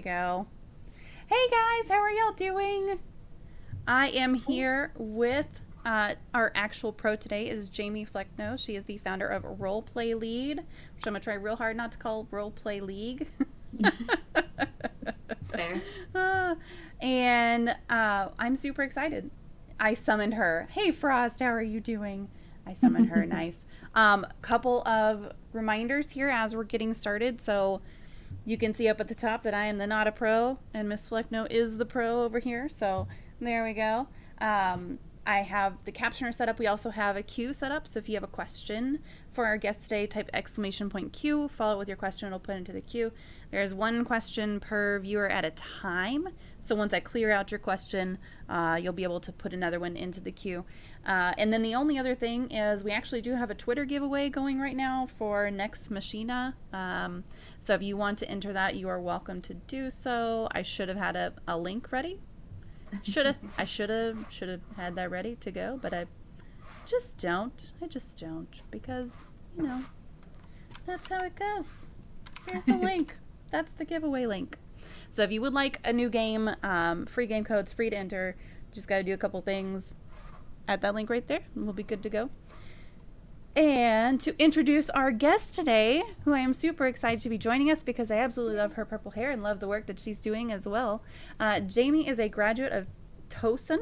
go. Hey guys, how are y'all doing? I am here with our actual pro today is Jamie Flecknoe. She is the founder of Roleplay Lead, which I'm going to try real hard not to call Roleplay League. Fair. And I'm super excited. I summoned her. Hey Frost, how are you doing? I summoned her. Nice. Couple of reminders here as we're getting started. So you can see up at the top that I am the not a pro and Miss Flecknoe is the pro over here. So there we go. I have the captioner set up. We also have a queue set up. So if you have a question for our guest today, type !Q, follow it with your question, it'll put it into the queue. There's one question per viewer at a time. So once I clear out your question, you'll be able to put another one into the queue. And then the only other thing is we actually do have a Twitter giveaway going right now for Next Machina. So if you want to enter that, you are welcome to do so. I should have had a link ready. I should have had that ready to go, but I just don't because, that's how it goes. Here's the link. That's the giveaway link. So if you would like a new game, free game codes, free to enter, just got to do a couple things at that link right there, and we'll be good to go. And to introduce our guest today, who I am super excited to be joining us because I absolutely love her purple hair and love the work that she's doing as well. Jamie is a graduate of Towson,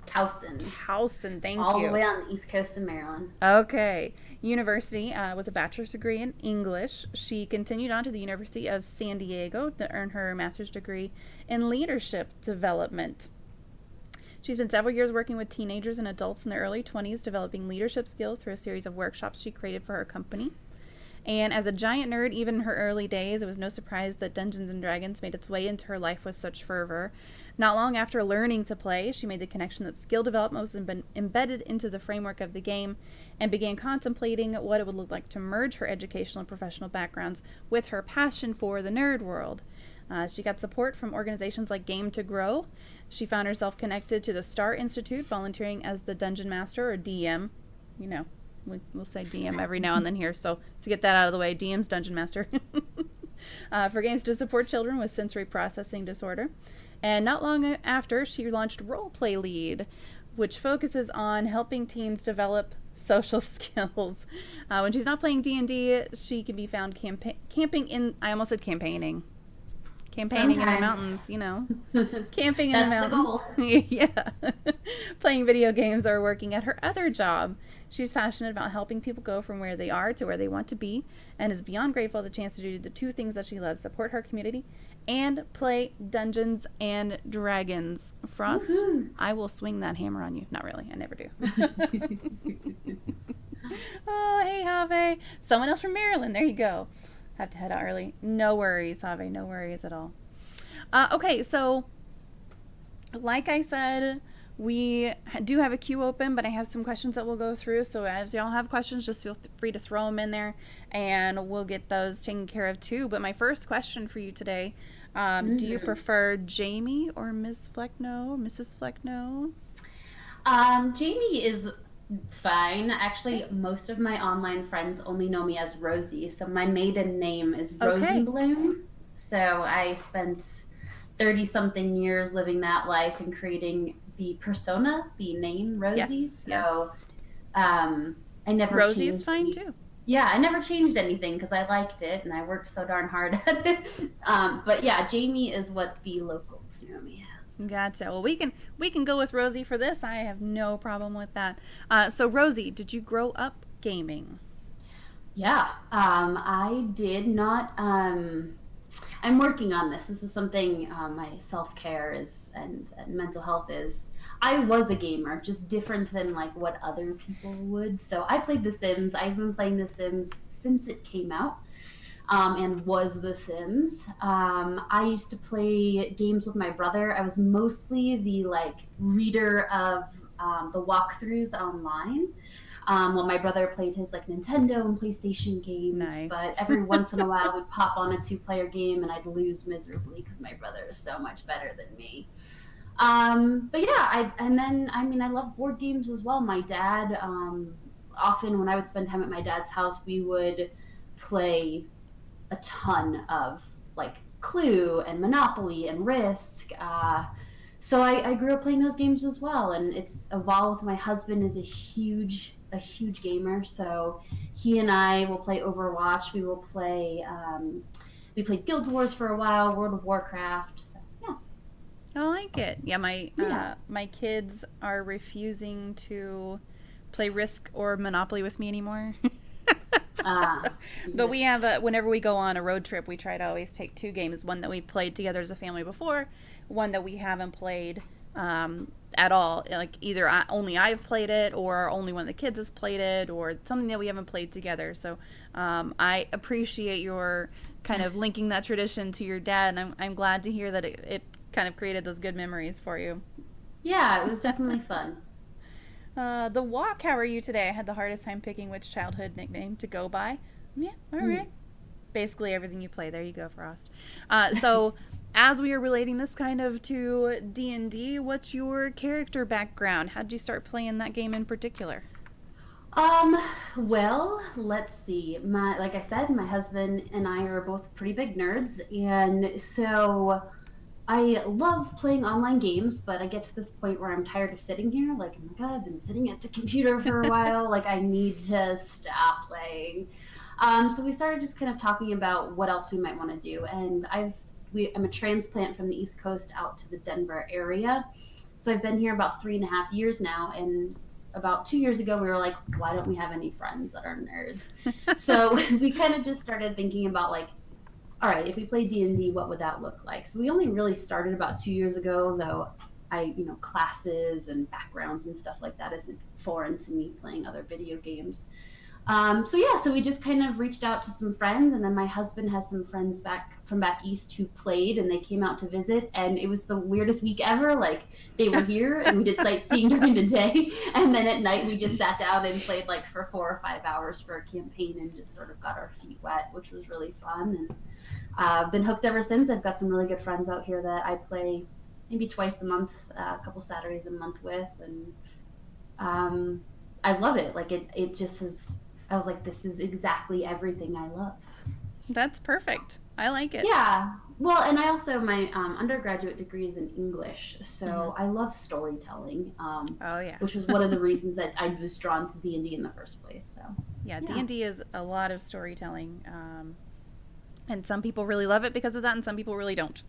thank you. All the way on the East Coast of Maryland. Okay. University with a bachelor's degree in English. She continued on to the University of San Diego to earn her master's degree in leadership development. She's been several years working with teenagers and adults in their early 20s, developing leadership skills through a series of workshops she created for her company. And as a giant nerd, even in her early days, it was no surprise that Dungeons & Dragons made its way into her life with such fervor. Not long after learning to play, she made the connection that skill development was embedded into the framework of the game and began contemplating what it would look like to merge her educational and professional backgrounds with her passion for the nerd world. She got support from organizations like Game to Grow. She found herself connected to the Star Institute, volunteering as the Dungeon Master, or DM. We'll say DM every now and then here, so to get that out of the way, DM's Dungeon Master. For games to support children with sensory processing disorder. And not long after, she launched Roleplay Lead, which focuses on helping teens develop social skills. When she's not playing D&D, she can be found camping in... I almost said campaigning. Campaigning Sometimes. in the mountains, camping in the mountains. That's the goal. Yeah. Playing video games or working at her other job. She's passionate about helping people go from where they are to where they want to be and is beyond grateful for the chance to do the two things that she loves, support her community and play Dungeons and Dragons. Frost, Woohoo. I will swing that hammer on you. Not really. I never do. Oh, hey, Have. Someone else from Maryland. There you go. Have to head out early. No worries, Have. No worries at all. Okay, so like I said, we do have a queue open, but I have some questions that we'll go through. So as y'all have questions, just feel free to throw them in there, and we'll get those taken care of too. But my first question for you today, do you prefer Jamie or Ms. Flecknoe, Mrs. Flecknoe? Jamie is fine. Actually, most of my online friends only know me as Rosie, so my maiden name is Rosenbloom. So I spent 30-something years living that life and creating the persona, the name Rosie. I never Rosie changed. is fine too. Yeah, I never changed anything because I liked it and I worked so darn hard at it. But yeah, Jamie is what the locals know me as. Gotcha. Well, we can go with Rosie for this. I have no problem with that. So Rosie, did you grow up gaming? Yeah, I did not. I'm working on this. This is something my self-care is and mental health is. I was a gamer, just different than like what other people would. So I played The Sims. I've been playing The Sims since it came out. And was The Sims. I used to play games with my brother. I was mostly the reader of the walkthroughs online. While my brother played his Nintendo and PlayStation games. Nice. But every once in a while we'd pop on a 2-player game and I'd lose miserably because my brother is so much better than me. But yeah, I love board games as well. My dad, often when I would spend time at my dad's house, we would play a ton of Clue and Monopoly and Risk. So I grew up playing those games as well, and it's evolved. My husband is a huge gamer, so he and I will play Overwatch. We played Guild Wars for a while, World of Warcraft. So yeah, I like it. Yeah, my yeah. my kids are refusing to play Risk or Monopoly with me anymore. But we have Yes. whenever we go on a road trip, we try to always take two games: one that we've played together as a family before, one that we haven't played at all. Like either only I've played it, or only one of the kids has played it, or something that we haven't played together. So I appreciate your kind of linking that tradition to your dad, and I'm glad to hear that it kind of created those good memories for you. Yeah, it was definitely fun. The walk, how are you today? I had the hardest time picking which childhood nickname to go by. Yeah, all Mm. right. Basically everything you play. There you go, Frost. So, as we are relating this kind of to D&D, what's your character background? How did you start playing that game in particular? Um, well, let's see. Like I said, my husband and I are both pretty big nerds, and so I love playing online games, but I get to this point where I'm tired of sitting here. Like, oh my God, I've been sitting at the computer for a while. Like, I need to stop playing. So we started just kind of talking about what else we might want to do. And I'm a transplant from the East Coast out to the Denver area. So I've been here about 3.5 years now. And about 2 years ago, we were like, why don't we have any friends that are nerds? So we kind of just started thinking about like, all right, if we play D&D, what would that look like? So we only really started about 2 years ago, though classes and backgrounds and stuff like that isn't foreign to me playing other video games. So we just kind of reached out to some friends, and then my husband has some friends back east who played, and they came out to visit, and it was the weirdest week ever. Like they were here, and we did sightseeing during the day, and then at night we just sat down and played like for 4 or 5 hours for a campaign, and just sort of got our feet wet, which was really fun. And I've been hooked ever since. I've got some really good friends out here that I play maybe twice a month, a couple Saturdays a month with, and I love it. Like it just has. I was like, this is exactly everything I love. That's perfect. I like it. Yeah. Well, and I also my undergraduate degree is in English, Hmm. so I love storytelling, Oh yeah. which was one of the reasons that I was drawn to D&D in the first place. So Yeah, yeah. D&D is a lot of storytelling. And some people really love it because of that, and some people really don't.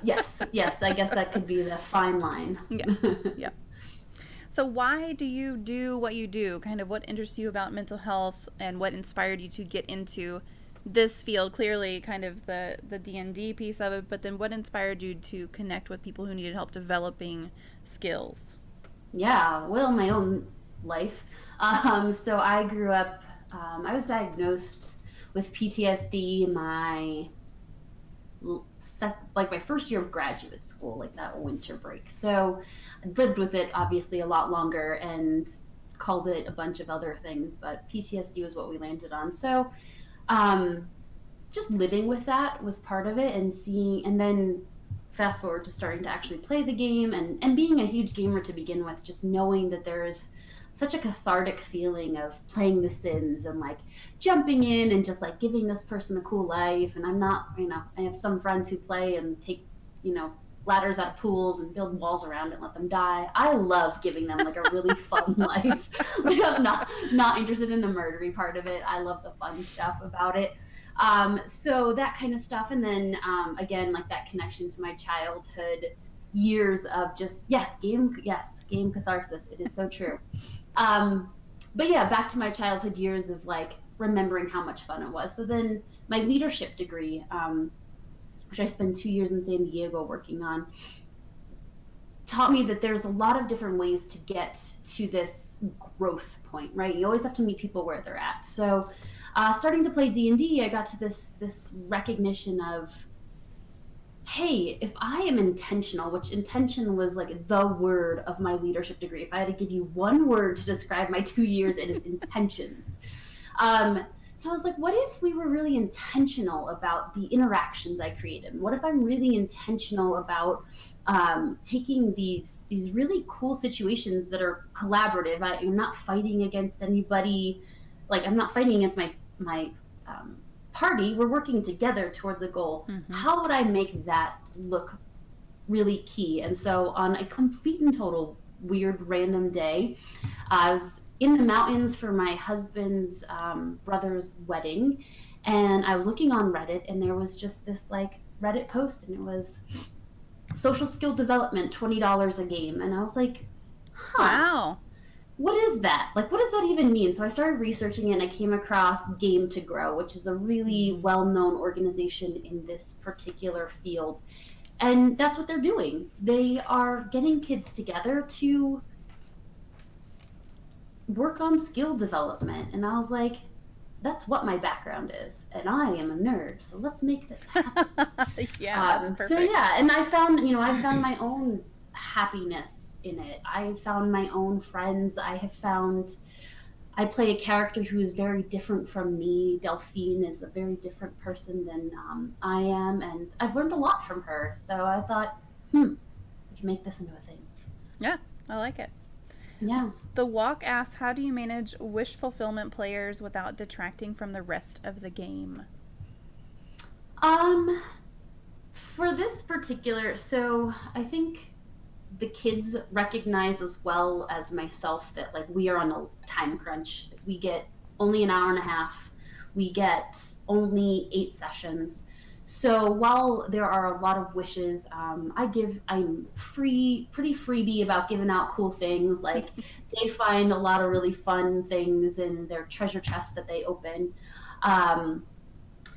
Yes. Yes. I guess that could be the fine line. Yeah. Yeah. So, why do you do what you do? Kind of what interests you about mental health, and what inspired you to get into this field? Clearly, kind of the D&D piece of it, but then what inspired you to connect with people who needed help developing skills? Yeah. Well, my own life. So I grew up. I was diagnosed with PTSD like my first year of graduate school, like that winter break. So I lived with it obviously a lot longer and called it a bunch of other things, but PTSD was what we landed on. So um, just living with that was part of it, and seeing, and then fast forward to starting to actually play the game, and being a huge gamer to begin with, just knowing that there's such a cathartic feeling of playing the Sims and like jumping in and just like giving this person a cool life. And I'm not, I have some friends who play and take, ladders out of pools and build walls around it and let them die. I love giving them like a really fun life. Like I'm not interested in the murdery part of it. I love the fun stuff about it. So that kind of stuff. And then again, like that connection to my childhood years of just game catharsis. It is so true. Um, but yeah, back to my childhood years of like remembering how much fun it was. So then my leadership degree, which I spent 2 years in San Diego working on, taught me that there's a lot of different ways to get to this growth point, right? You always have to meet people where they're at. So starting to play D&D, I got to this recognition of, hey, if I am intentional, which intention was like the word of my leadership degree, if I had to give you one word to describe my 2 years, it is intentions. So I was like, what if we were really intentional about the interactions I created? What if I'm really intentional about taking these really cool situations that are collaborative? I'm not fighting against anybody. Like I'm not fighting against my party, we're working together towards a goal. Mm-hmm. How would I make that look really key? And so on a complete and total weird random day, I was in the mountains for my husband's brother's wedding, and I was looking on Reddit, and there was just this like Reddit post, and it was social skill development, $20 a game. And I was like, huh, Wow. what is that? Like, what does that even mean? So I started researching it, and I came across Game to Grow, which is a really well-known organization in this particular field. And that's what they're doing. They are getting kids together to work on skill development. And I was like, that's what my background is. And I am a nerd. So let's make this happen. Yeah, that's perfect. So yeah, and I found my own happiness in it. I found my own friends. I play a character who is very different from me. Delphine is a very different person than I am, and I've learned a lot from her. So I thought, we can make this into a thing. Yeah, I like it. Yeah. The Walk asks, how do you manage wish fulfillment players without detracting from the rest of the game? For this particular, so I think the kids recognize as well as myself that like we are on a time crunch. We get only an hour and a half. We get only 8 sessions. So while there are a lot of wishes, I'm pretty freebie about giving out cool things. Like they find a lot of really fun things in their treasure chest that they open.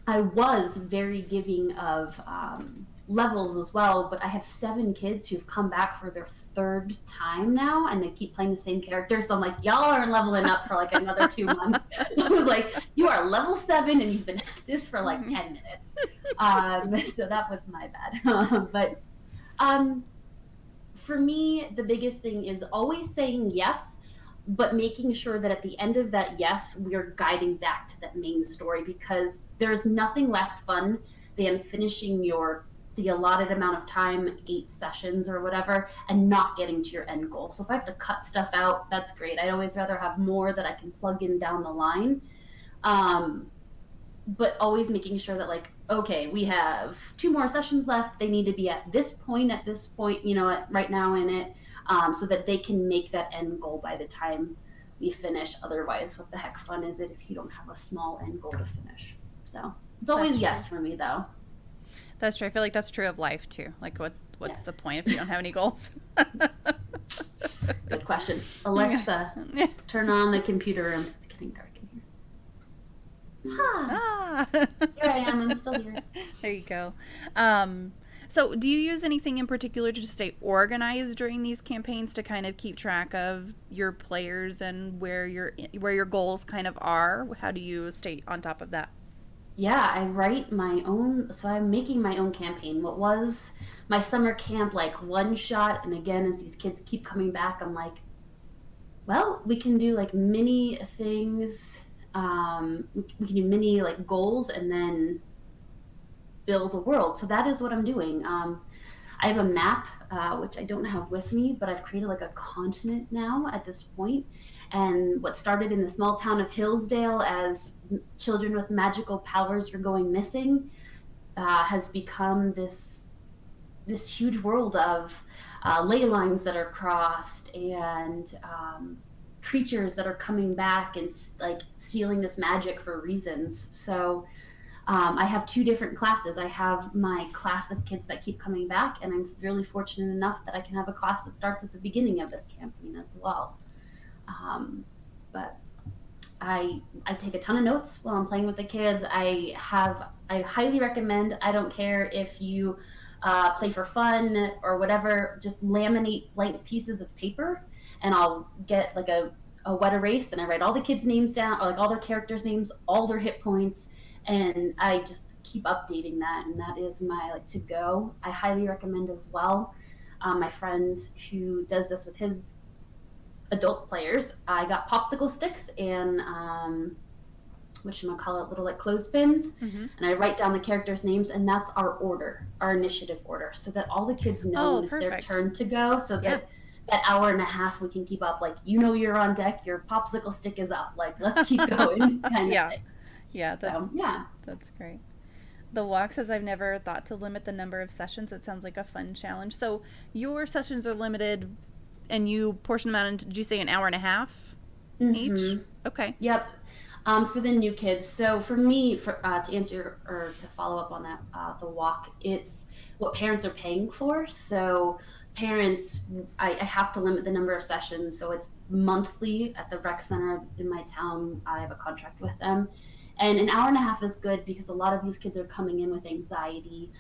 I was very giving of levels as well, but I have 7 kids who've come back for their 3rd time now, and they keep playing the same character. So I'm like, y'all aren't leveling up for like another 2 months. I was like, you are level 7 and you've been at this for like 10 minutes. So that was my bad. But for me, the biggest thing is always saying yes, but making sure that at the end of that yes, we are guiding back to that main story, because there's nothing less fun than finishing the allotted amount of time, 8 sessions or whatever, and not getting to your end goal. So if I have to cut stuff out, that's great. I'd always rather have more that I can plug in down the line. But always making sure that like, okay, we have 2 more sessions left. They need to be at this point, right now in it, so that they can make that end goal by the time we finish. Otherwise, what the heck fun is it if you don't have a small end goal to finish? So it's always yes for me, though. That's true. I feel like that's true of life too. Like what's the point if you don't have any goals? Good question. Alexa, turn on the computer room. It's getting dark in here. Here I am. I'm still here. There you go. So do you use anything in particular to just stay organized during these campaigns to kind of keep track of your players and where your goals kind of are? How do you stay on top of that? Yeah, I write my own, so I'm making my own campaign. What was my summer camp like one shot, and again, as these kids keep coming back, I'm like, well, we can do like mini things, we can do mini like goals, and then build a world. So that is what I'm doing. I have a map, which I don't have with me, but I've created like a continent now at this point. And what started in the small town of Hillsdale as children with magical powers are going missing has become this huge world of ley lines that are crossed and creatures that are coming back and like stealing this magic for reasons. So I have 2 different classes. I have my class of kids that keep coming back, and I'm really fortunate enough that I can have a class that starts at the beginning of this campaign as well. But I take a ton of notes while I'm playing with the kids. I highly recommend, I don't care if you play for fun or whatever, just laminate blank pieces of paper, and I'll get like a wet erase, and I write all the kids' names down, or like all their characters' names, all their hit points, and I just keep updating that, and that is my like to go. I highly recommend as well. My friend who does this with his adult players, I got popsicle sticks and little like clothespins, and I write down the characters' names, and that's our initiative order, so that all the kids know when it's their turn to go, so that that hour and a half we can keep up, like, you're on deck, your popsicle stick is up, like, let's keep going kind of thing. Yeah, So yeah. that's great. The walk says I've never thought to limit the number of sessions. It sounds like a fun challenge. So your sessions are limited, and you portion them out into, did you say an hour and a half each? Mm-hmm. Okay. Yep. For the new kids. So for me, to answer or to follow up on that, the walk, it's what parents are paying for. So parents, I have to limit the number of sessions. So it's monthly at the rec center in my town. I have a contract with them. And an hour and a half is good because a lot of these kids are coming in with anxiety.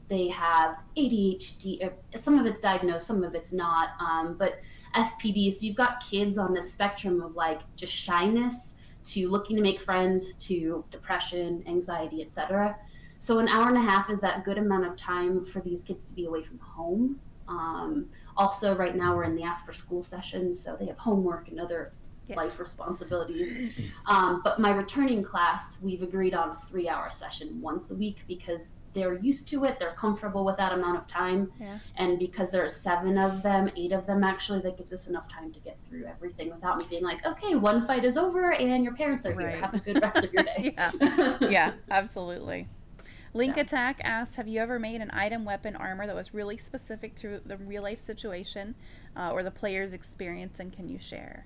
They have ADHD. Some of it's diagnosed, some of it's not. But SPD, so you've got kids on the spectrum of like just shyness to looking to make friends to depression, anxiety, etc. So an hour and a half is that good amount of time for these kids to be away from home. Also, right now we're in the after school sessions, so they have homework and other life responsibilities. But my returning class, we've agreed on a 3-hour session once a week because they're used to it, they're comfortable with that amount of time. Yeah. And because there are 7 of them, 8 of them actually, that gives us enough time to get through everything without me being like, okay, one fight is over and your parents are here. Have a good rest of your day. Yeah, absolutely. Link Attack asked, have you ever made an item, weapon, armor that was really specific to the real life situation or the player's experience, and can you share?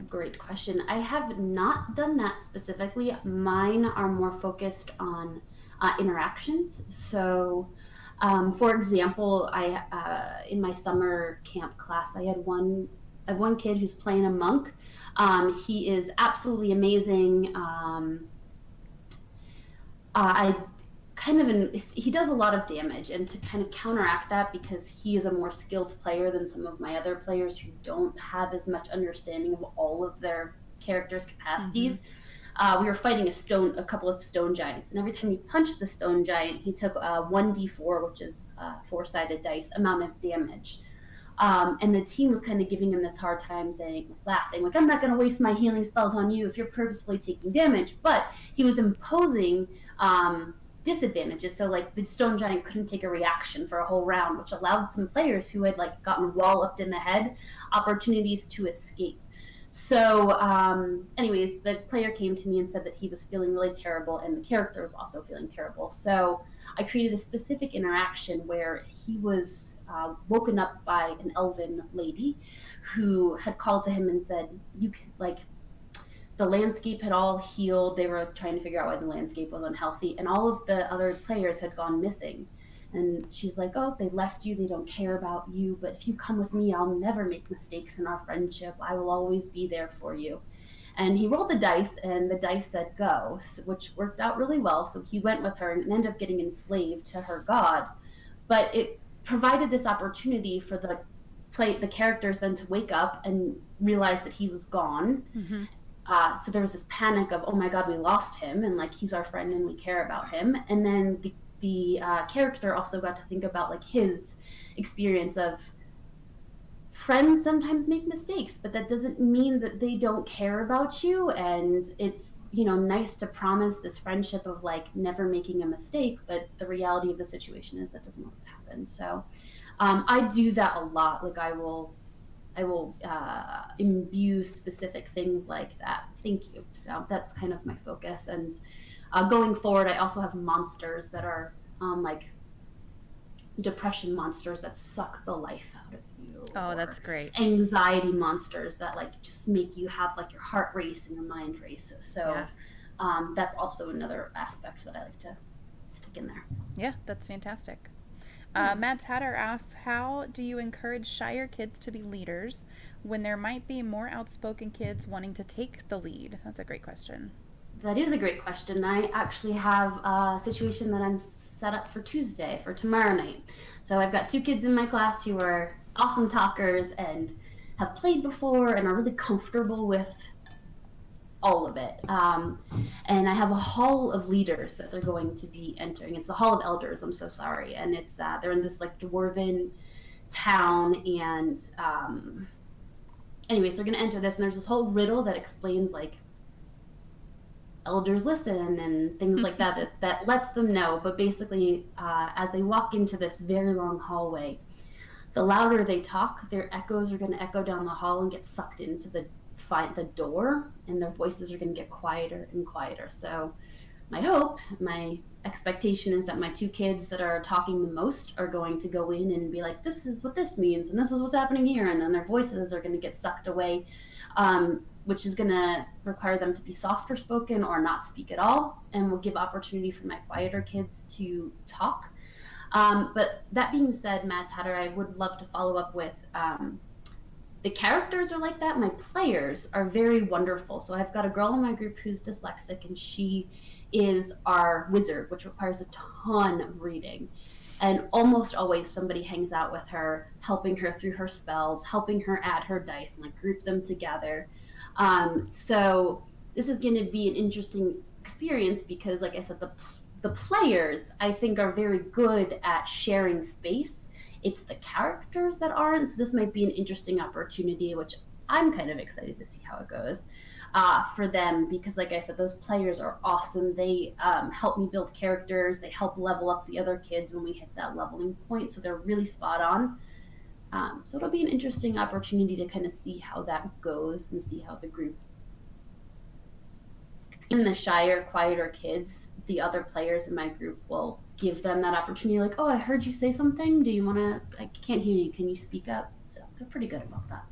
Great question. I have not done that specifically. Mine are more focused on interactions. So, for example, I in my summer camp class, I have one kid who's playing a monk. He is absolutely amazing. I he does a lot of damage, and to kind of counteract that, because he is a more skilled player than some of my other players who don't have as much understanding of all of their characters' capacities. We were fighting a couple of stone giants, and every time he punched the stone giant, he took 1d4, which is 4-sided dice, amount of damage. And the team was kind of giving him this hard time, laughing, like, I'm not going to waste my healing spells on you if you're purposefully taking damage. But he was imposing disadvantages. So, like, the stone giant couldn't take a reaction for a whole round, which allowed some players who had, like, gotten walloped in the head opportunities to escape. So, anyways, the player came to me and said that he was feeling really terrible, and the character was also feeling terrible. So I created a specific interaction where he was woken up by an elven lady who had called to him and said, "You can, like." The landscape had all healed. They were trying to figure out why the landscape was unhealthy, and all of the other players had gone missing. And she's like, oh, they left you. They don't care about you. But if you come with me, I'll never make mistakes in our friendship. I will always be there for you. And he rolled the dice, and the dice said go, which worked out really well. So he went with her and ended up getting enslaved to her god. But it provided this opportunity for the characters then to wake up and realize that he was gone. Mm-hmm. So there was this panic of, oh my god, we lost him, and like he's our friend and we care about him. And then the character also got to think about like his experience of friends sometimes make mistakes, but that doesn't mean that they don't care about you. And it's, nice to promise this friendship of like never making a mistake, but the reality of the situation is that doesn't always happen. So I do that a lot. Like I will imbue specific things like that. Thank you. So that's kind of my focus. And going forward, I also have monsters that are like depression monsters that suck the life out of you. Oh, that's great. Anxiety monsters that like just make you have like your heart race and your mind race. So that's also another aspect that I like to stick in there. Yeah, that's fantastic. Matt Tatter asks, how do you encourage Shire kids to be leaders when there might be more outspoken kids wanting to take the lead? That's a great question. That is a great question. I actually have a situation that I'm set up for Tuesday, for tomorrow night. So I've got 2 kids in my class who are awesome talkers and have played before and are really comfortable with all of it. And I have a hall of leaders that they're going to be entering. It's the Hall of Elders, I'm so sorry. And it's they're in this like dwarven town, and anyways, they're going to enter this, and there's this whole riddle that explains like elders listen and things like that lets them know. But basically, as they walk into this very long hallway, the louder they talk, their echoes are going to echo down the hall and get sucked into the find the door, and their voices are going to get quieter and quieter. So my hope, my expectation is that my two kids that are talking the most are going to go in and be like, this is what this means, and this is what's happening here, and then their voices are going to get sucked away, which is going to require them to be softer spoken or not speak at all, and will give opportunity for my quieter kids to talk. But that being said, Matt Hatter, I would love to follow up with the characters are like that. My players are very wonderful. So I've got a girl in my group who's dyslexic, and she is our wizard, which requires a ton of reading. And almost always somebody hangs out with her, helping her through her spells, helping her add her dice, and like group them together. So this is going to be an interesting experience because, like I said, the players I think are very good at sharing space. It's the characters that aren't. So this might be an interesting opportunity, which I'm kind of excited to see how it goes for them, because like I said, those players are awesome. They help me build characters. They help level up the other kids when we hit that leveling point. So they're really spot on. So it'll be an interesting opportunity to kind of see how that goes and see how the group. In the Shire, quieter kids, the other players in my group will give them that opportunity, like, oh, I heard you say something. Do you want to, I can't hear you. Can you speak up? So they're pretty good about that.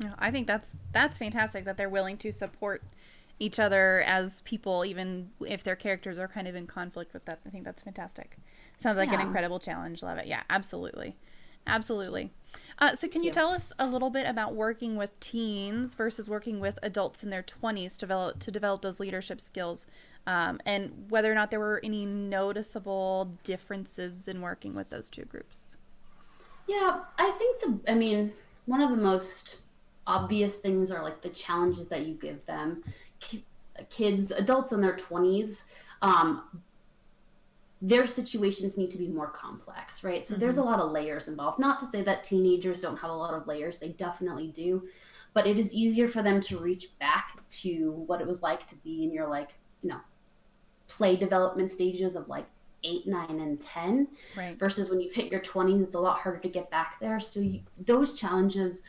No, I think that's fantastic that they're willing to support each other as people, even if their characters are kind of in conflict with that. I think that's fantastic. Sounds like an incredible challenge. Love it. Yeah, absolutely. Absolutely. So can you tell us a little bit about working with teens versus working with adults in their 20s to develop those leadership skills, and whether or not there were any noticeable differences in working with those two groups? Yeah, I think one of the most obvious things are like the challenges that you give them. Kids, adults in their 20s, their situations need to be more complex, right? So there's a lot of layers involved. Not to say that teenagers don't have a lot of layers, they definitely do, but it is easier for them to reach back to what it was like to be in your, like, play development stages of like 8, 9, and 10, right, versus when you've hit your 20s, it's a lot harder to get back there. So those challenges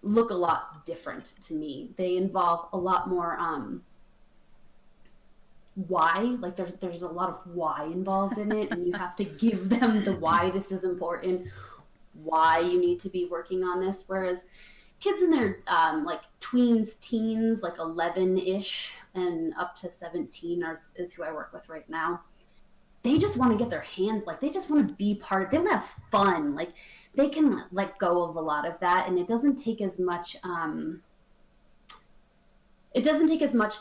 look a lot different to me. They involve a lot more why, like there's a lot of why involved in it, and you have to give them the why this is important, why you need to be working on this. Whereas kids in their like tweens, teens, like 11-ish and up to 17 is who I work with right now. They just want to get their hands, like they just want to be part of, they want to have fun. Like they can let go of a lot of that, and it doesn't take as much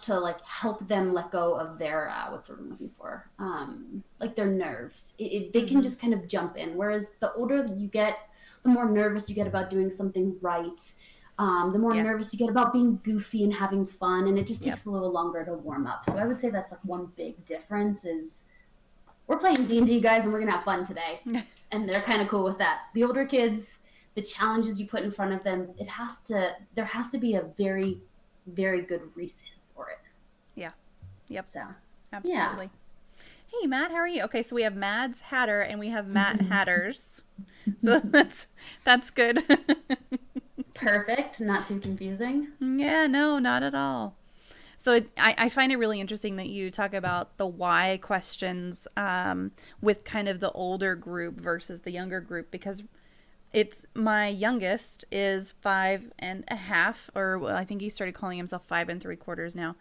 to like help them let go of their what's what I'm looking for, like their nerves. They can just kind of jump in. Whereas the older you get, the more nervous you get about doing something right. The more nervous you get about being goofy and having fun, and it just takes a little longer to warm up. So I would say that's like one big difference is we're playing D&D, guys, and we're gonna have fun today. And they're kind of cool with that. The older kids, the challenges you put in front of them, there has to be a very, very good reason for it. Yeah. Yep. So absolutely. Hey, Matt, how are you? Okay, so we have Mads Hatter and we have Matt Hatters. So that's good. Perfect. Not too confusing. Yeah, no, not at all. So I find it really interesting that you talk about the why questions with kind of the older group versus the younger group, because it's my youngest is 5.5, or well, I think he started calling himself 5 3/4 now.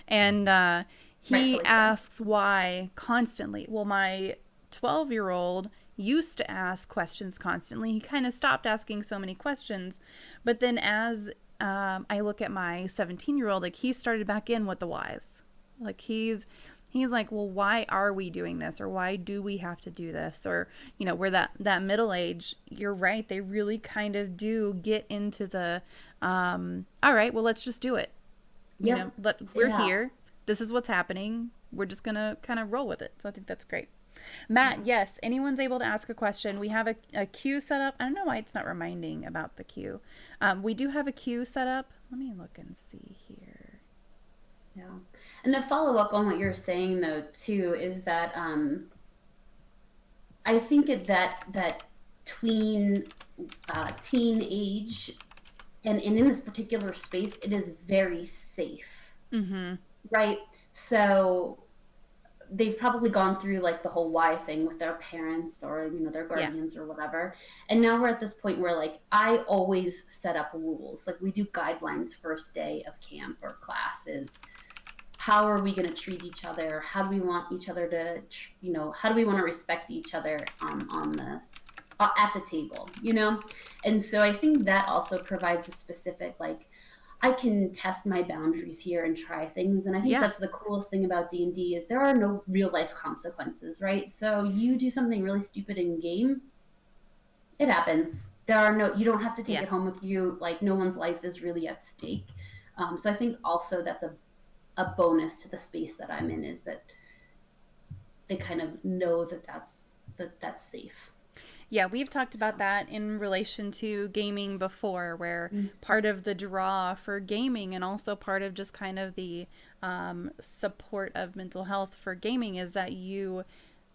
And he asks why constantly. Well, my 12-year-old used to ask questions constantly. He kind of stopped asking so many questions. But then as I look at my 17-year-old, like he started back in with the whys. Like he's like, well, why are we doing this? Or why do we have to do this? Or, we're that middle age. You're right. They really kind of do get into the, all right, well, let's just do it. Yep. We're here. This is what's happening. We're just going to kind of roll with it. So I think that's great. Matt, yes, anyone's able to ask a question. We have a queue set up. I don't know why it's not reminding about the queue. We do have a queue set up. Let me look and see here. Yeah. And to follow up on what you're saying, though, too, is that I think that teen age and in this particular space, it is very safe, Mm-hmm. right? So they've probably gone through like the whole why thing with their parents or their Yeah. guardians or whatever, and now we're at this point where like I always set up rules. Like we do guidelines first day of camp or classes. How are we going to treat each other? How do we want each other to, how do we want to respect each other on this at the table, And so I think that also provides a specific, like, I can test my boundaries here and try things. And I think Yeah. that's the coolest thing about D&D is there are no real life consequences, right? So you do something really stupid in game, it happens. You don't have to take Yeah. it home with you. Like no one's life is really at stake. So I think also that's a bonus to the space that I'm in, is that they kind of know that that's safe. Yeah, we've talked about that in relation to gaming before, where part of the draw for gaming and also part of just kind of the support of mental health for gaming is that you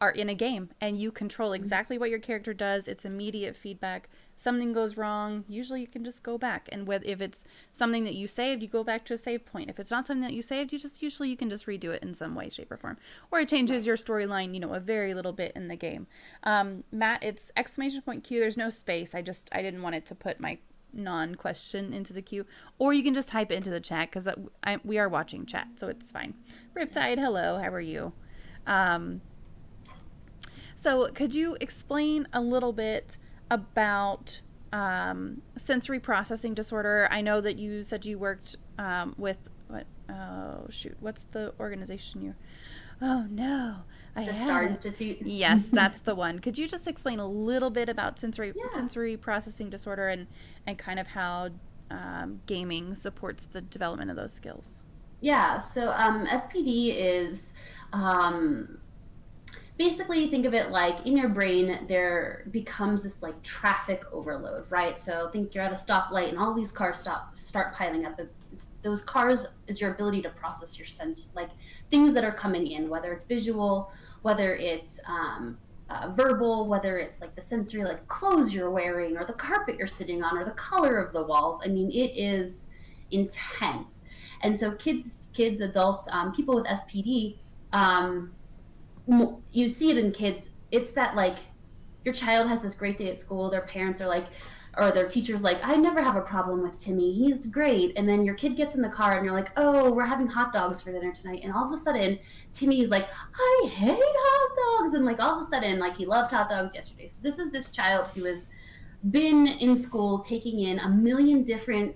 are in a game and you control exactly what your character does. It's immediate feedback. Something goes wrong, usually you can just go back. And if it's something that you saved, you go back to a save point. If it's not something that you saved, you can just redo it in some way, shape, or form. Or it changes your storyline, a very little bit in the game. Matt, it's exclamation point Q. There's no space. I didn't want it to put my non-question into the queue, or you can just type it into the chat because we are watching chat, so it's fine. Riptide, hello, how are you? So could you explain a little bit about sensory processing disorder? I know that you said you worked with what's the organization you? Oh no, the Star Institute. Yes, that's the one. Could you just explain a little bit about sensory processing disorder and kind of how gaming supports the development of those skills? Yeah. So SPD is. Basically, think of it like in your brain there becomes this like traffic overload, right? So think you're at a stoplight and all these cars start piling up. Those cars is your ability to process your sense, like things that are coming in, whether it's visual, whether it's verbal, whether it's like the sensory, like clothes you're wearing or the carpet you're sitting on or the color of the walls. I mean, it is intense. And so kids, adults, people with SPD, you see it in kids. It's that like your child has this great day at school, their parents are like, or their teacher's like, I never have a problem with Timmy, he's great. And then your kid gets in the car and you're like, oh, we're having hot dogs for dinner tonight. And all of a sudden Timmy's like, I hate hot dogs. And like all of a sudden, like he loved hot dogs yesterday. So this is this child who has been in school taking in a million different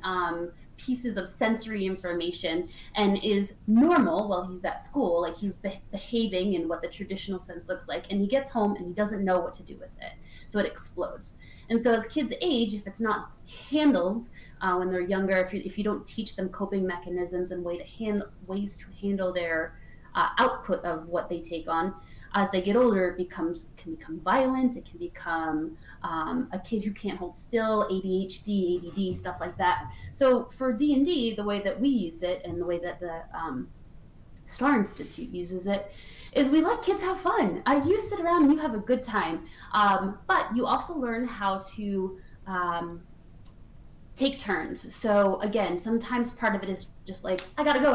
pieces of sensory information and is normal while he's at school, like he's behaving in what the traditional sense looks like, and he gets home and he doesn't know what to do with it, so it explodes. And so as kids age, if it's not handled when they're younger, if you don't teach them coping mechanisms and ways to handle their output of what they take on, as they get older, it can become violent. It can become a kid who can't hold still, ADHD, ADD, stuff like that. So for D&D, the way that we use it and the way that the Star Institute uses it is we let kids have fun. You sit around and you have a good time, but you also learn how to take turns. So again, sometimes part of it is just like, I gotta go.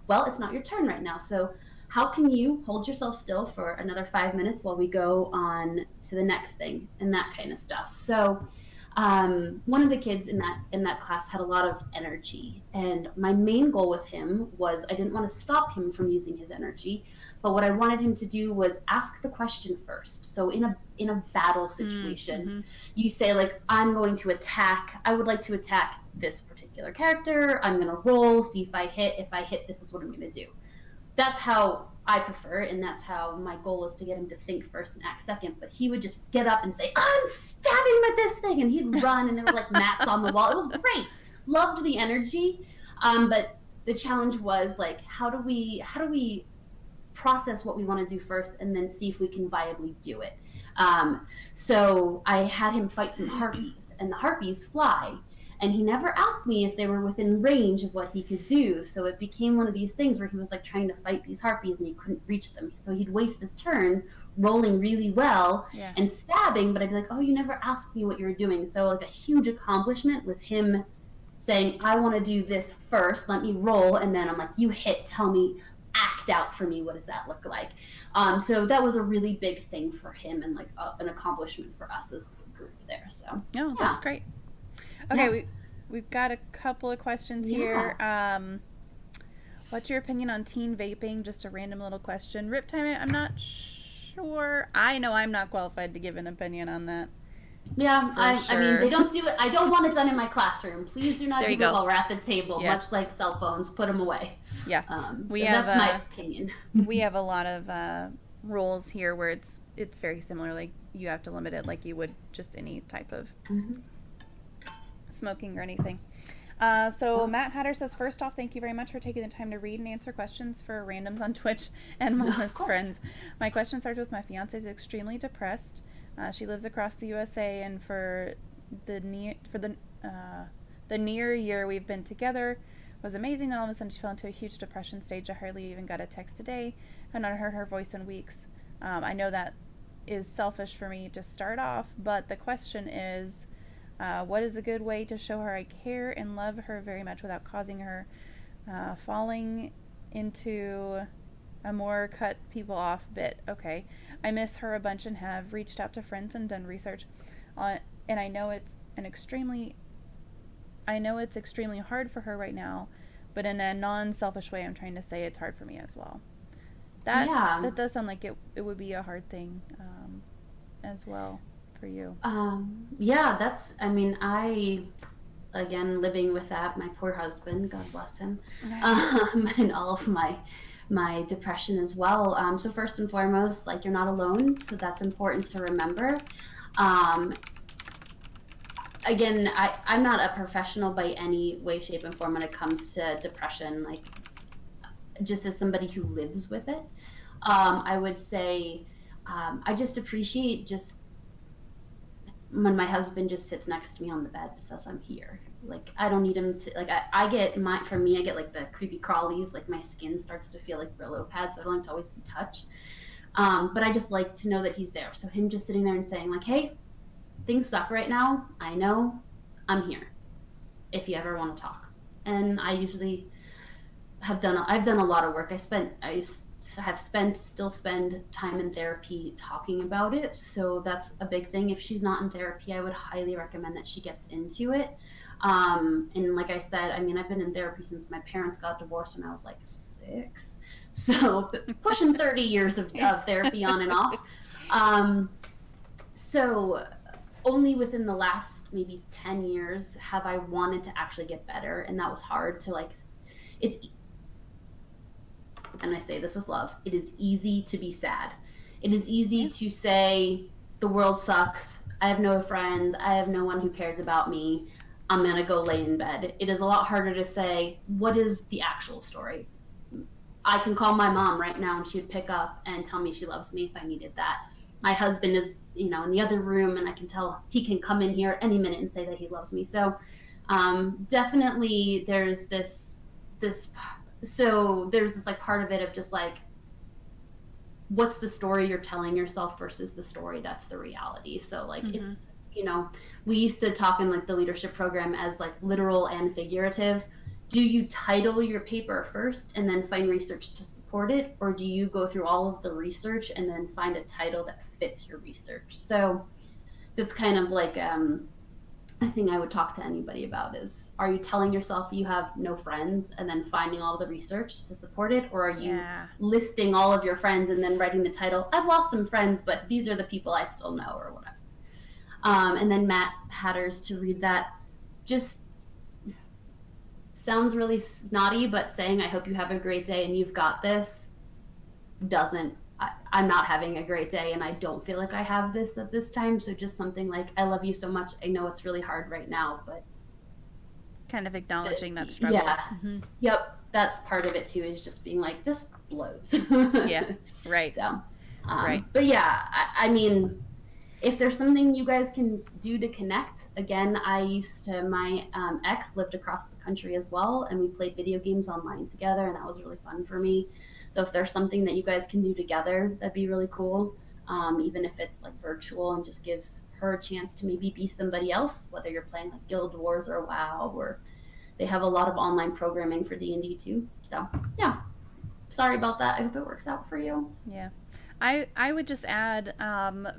Well, it's not your turn right now. So how can you hold yourself still for another 5 minutes while we go on to the next thing, and that kind of stuff. So one of the kids in that class had a lot of energy, and my main goal with him was I didn't want to stop him from using his energy, but what I wanted him to do was ask the question first. So in a battle situation, you say like, I would like to attack this particular character. I'm going to roll, see if I hit. If I hit, this is what I'm going to do. That's how I prefer, and that's how my goal is to get him to think first and act second. But he would just get up and say, I'm stabbing with this thing, and he'd run, and there were like mats on the wall. It was great. Loved the energy, but the challenge was like, how do we process what we want to do first, and then see if we can viably do it. So I had him fight some harpies, and the harpies fly. And he never asked me if they were within range of what he could do. So it became one of these things where he was like trying to fight these harpies and he couldn't reach them. So he'd waste his turn rolling really well Yeah. and stabbing, but I'd be like, oh, you never asked me what you were doing. So like a huge accomplishment was him saying, I want to do this first, let me roll, and then I'm like, you hit, tell me, act out for me, what does that look like? So that was a really big thing for him, and like an accomplishment for us as a group there. So Oh, that's great. Okay, yeah. we've got a couple of questions here. What's your opinion on teen vaping? Just a random little question. Rip time, I'm not sure. I know I'm not qualified to give an opinion on that. Yeah, Sure. I mean, they don't do it. I don't want it done in my classroom. Please do not There do you it go. while we're at the table, Yeah. much like cell phones. Put them away. Yeah. So that's my opinion. We have a lot of rules here where it's very similar. Like you have to limit it like you would just any type of smoking or anything. So Matt Hatter says, first off, thank you very much for taking the time to read and answer questions for randoms on Twitch and Mama's friends. My question starts with my fiance is extremely depressed. She lives across the USA, and for the near year we've been together was amazing. Then all of a sudden she fell into a huge depression stage. I hardly even got a text today. I've not heard her voice in weeks. I know that is selfish for me to start off, but the question is, what is a good way to show her I care and love her very much without causing her falling into a more cut people off bit? Okay. I miss her a bunch and have reached out to friends and done research on, and I know it's extremely hard for her right now, but in a non-selfish way, I'm trying to say it's hard for me as well. That does sound like it would be a hard thing as well for you. That's, I mean, again, living with that, my poor husband, God bless him, and all of my depression as well. So first and foremost, like, you're not alone. So that's important to remember. Again, I'm not a professional by any way, shape, and form when it comes to depression, like just as somebody who lives with it. I would say I just appreciate just when my husband just sits next to me on the bed and says, I'm here. Like, I don't need him to, like, I get like the creepy crawlies, like my skin starts to feel like Brillo pads, so I don't like to always be touched. But I just like to know that he's there. So him just sitting there and saying like, hey, things suck right now. I know, I'm here if you ever want to talk. And I usually I've done a lot of work. Still spend time in therapy talking about it. So that's a big thing. If she's not in therapy, I would highly recommend that she gets into it. And like I said, I mean, I've been in therapy since my parents got divorced when I was like 6. So pushing 30 years of therapy on and off. So only within the last maybe 10 years have I wanted to actually get better. And that was hard to and I say this with love, it is easy to be sad. It is easy to say, the world sucks, I have no friends, I have no one who cares about me, I'm gonna go lay in bed. It is a lot harder to say, what is the actual story? I can call my mom right now and she would pick up and tell me she loves me if I needed that. My husband is, in the other room, and I can tell he can come in here any minute and say that he loves me. So definitely there's this like part of it of just like, what's the story you're telling yourself versus the story that's the reality. So like it's we used to talk in like the leadership program as like literal and figurative. Do you title your paper first and then find research to support it, or do you go through all of the research and then find a title that fits your research? So that's kind of like a thing I would talk to anybody about is, are you telling yourself you have no friends and then finding all the research to support it? Or are you listing all of your friends and then writing the title, I've lost some friends, but these are the people I still know, or whatever. And then Matt Hatters to read that, just sounds really snotty, but saying, I hope you have a great day and you've got this, I'm not having a great day and I don't feel like I have this at this time. So just something like, I love you so much. I know it's really hard right now, but kind of acknowledging that struggle. Yeah. Mm-hmm. Yep. That's part of it too, is just being like, this blows. Yeah. Right. So, right. But yeah, I mean, if there's something you guys can do to connect, again, my ex lived across the country as well, and we played video games online together, and that was really fun for me. So if there's something that you guys can do together, that'd be really cool. even if it's like virtual, and just gives her a chance to maybe be somebody else, whether you're playing like Guild Wars or WoW, or they have a lot of online programming for D&D too. So yeah, sorry about that. I hope it works out for you. Yeah. I would just add,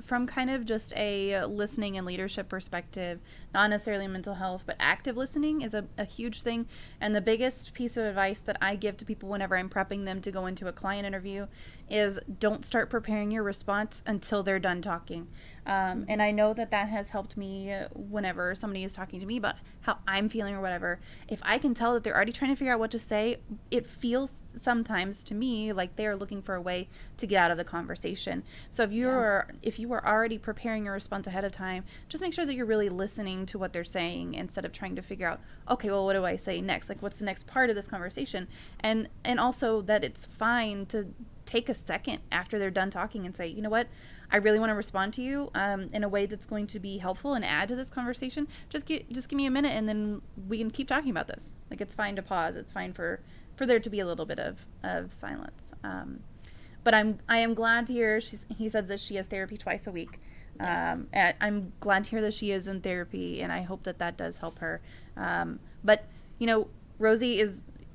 from kind of just a listening and leadership perspective, not necessarily mental health, but active listening is a huge thing. And the biggest piece of advice that I give to people whenever I'm prepping them to go into a client interview is don't start preparing your response until they're done talking. And I know that that has helped me whenever somebody is talking to me about how I'm feeling or whatever. If I can tell that they're already trying to figure out what to say, it feels sometimes to me like they are looking for a way to get out of the conversation. So if you are already preparing your response ahead of time, just make sure that you're really listening to what they're saying instead of trying to figure out, okay, well, what do I say next? Like, what's the next part of this conversation? And also that it's fine to take a second after they're done talking and say, you know what, I really want to respond to you in a way that's going to be helpful and add to this conversation. Just give me a minute, and then we can keep talking about this. Like, it's fine to pause. It's fine for there to be a little bit of silence. But I am glad to hear he said that she has therapy twice a week. Yes. I'm glad to hear that she is in therapy, and I hope that does help her. But Rosie,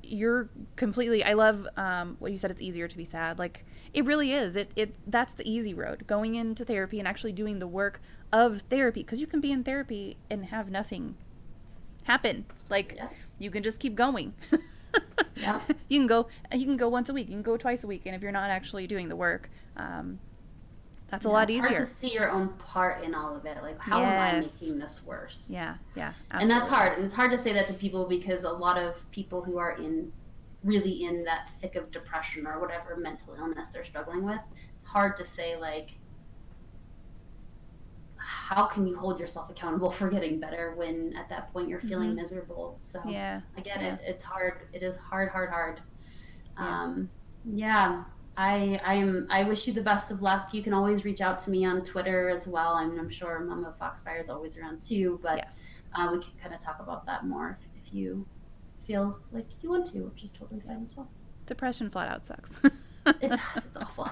you're completely, I love what you said, it's easier to be sad. Like, it really is. That's the easy road, going into therapy and actually doing the work of therapy, because you can be in therapy and have nothing happen. Like, you can just keep going. Yeah. You can go once a week, you can go twice a week, and if you're not actually doing the work, that's a lot easier. It's hard to see your own part in all of it. Like, how am I making this worse? Yeah, absolutely. And that's hard. And it's hard to say that to people, because a lot of people who are really in that thick of depression or whatever mental illness they're struggling with, it's hard to say, like, how can you hold yourself accountable for getting better when at that point you're feeling miserable? So yeah, I get it. It's hard. It is hard. Yeah. I wish you the best of luck. You can always reach out to me on Twitter as well. I'm sure MommaFoxFire is always around too, but we can kind of talk about that more if you feel like you want to, which is totally fine as well. Depression flat out sucks. It does. It's awful.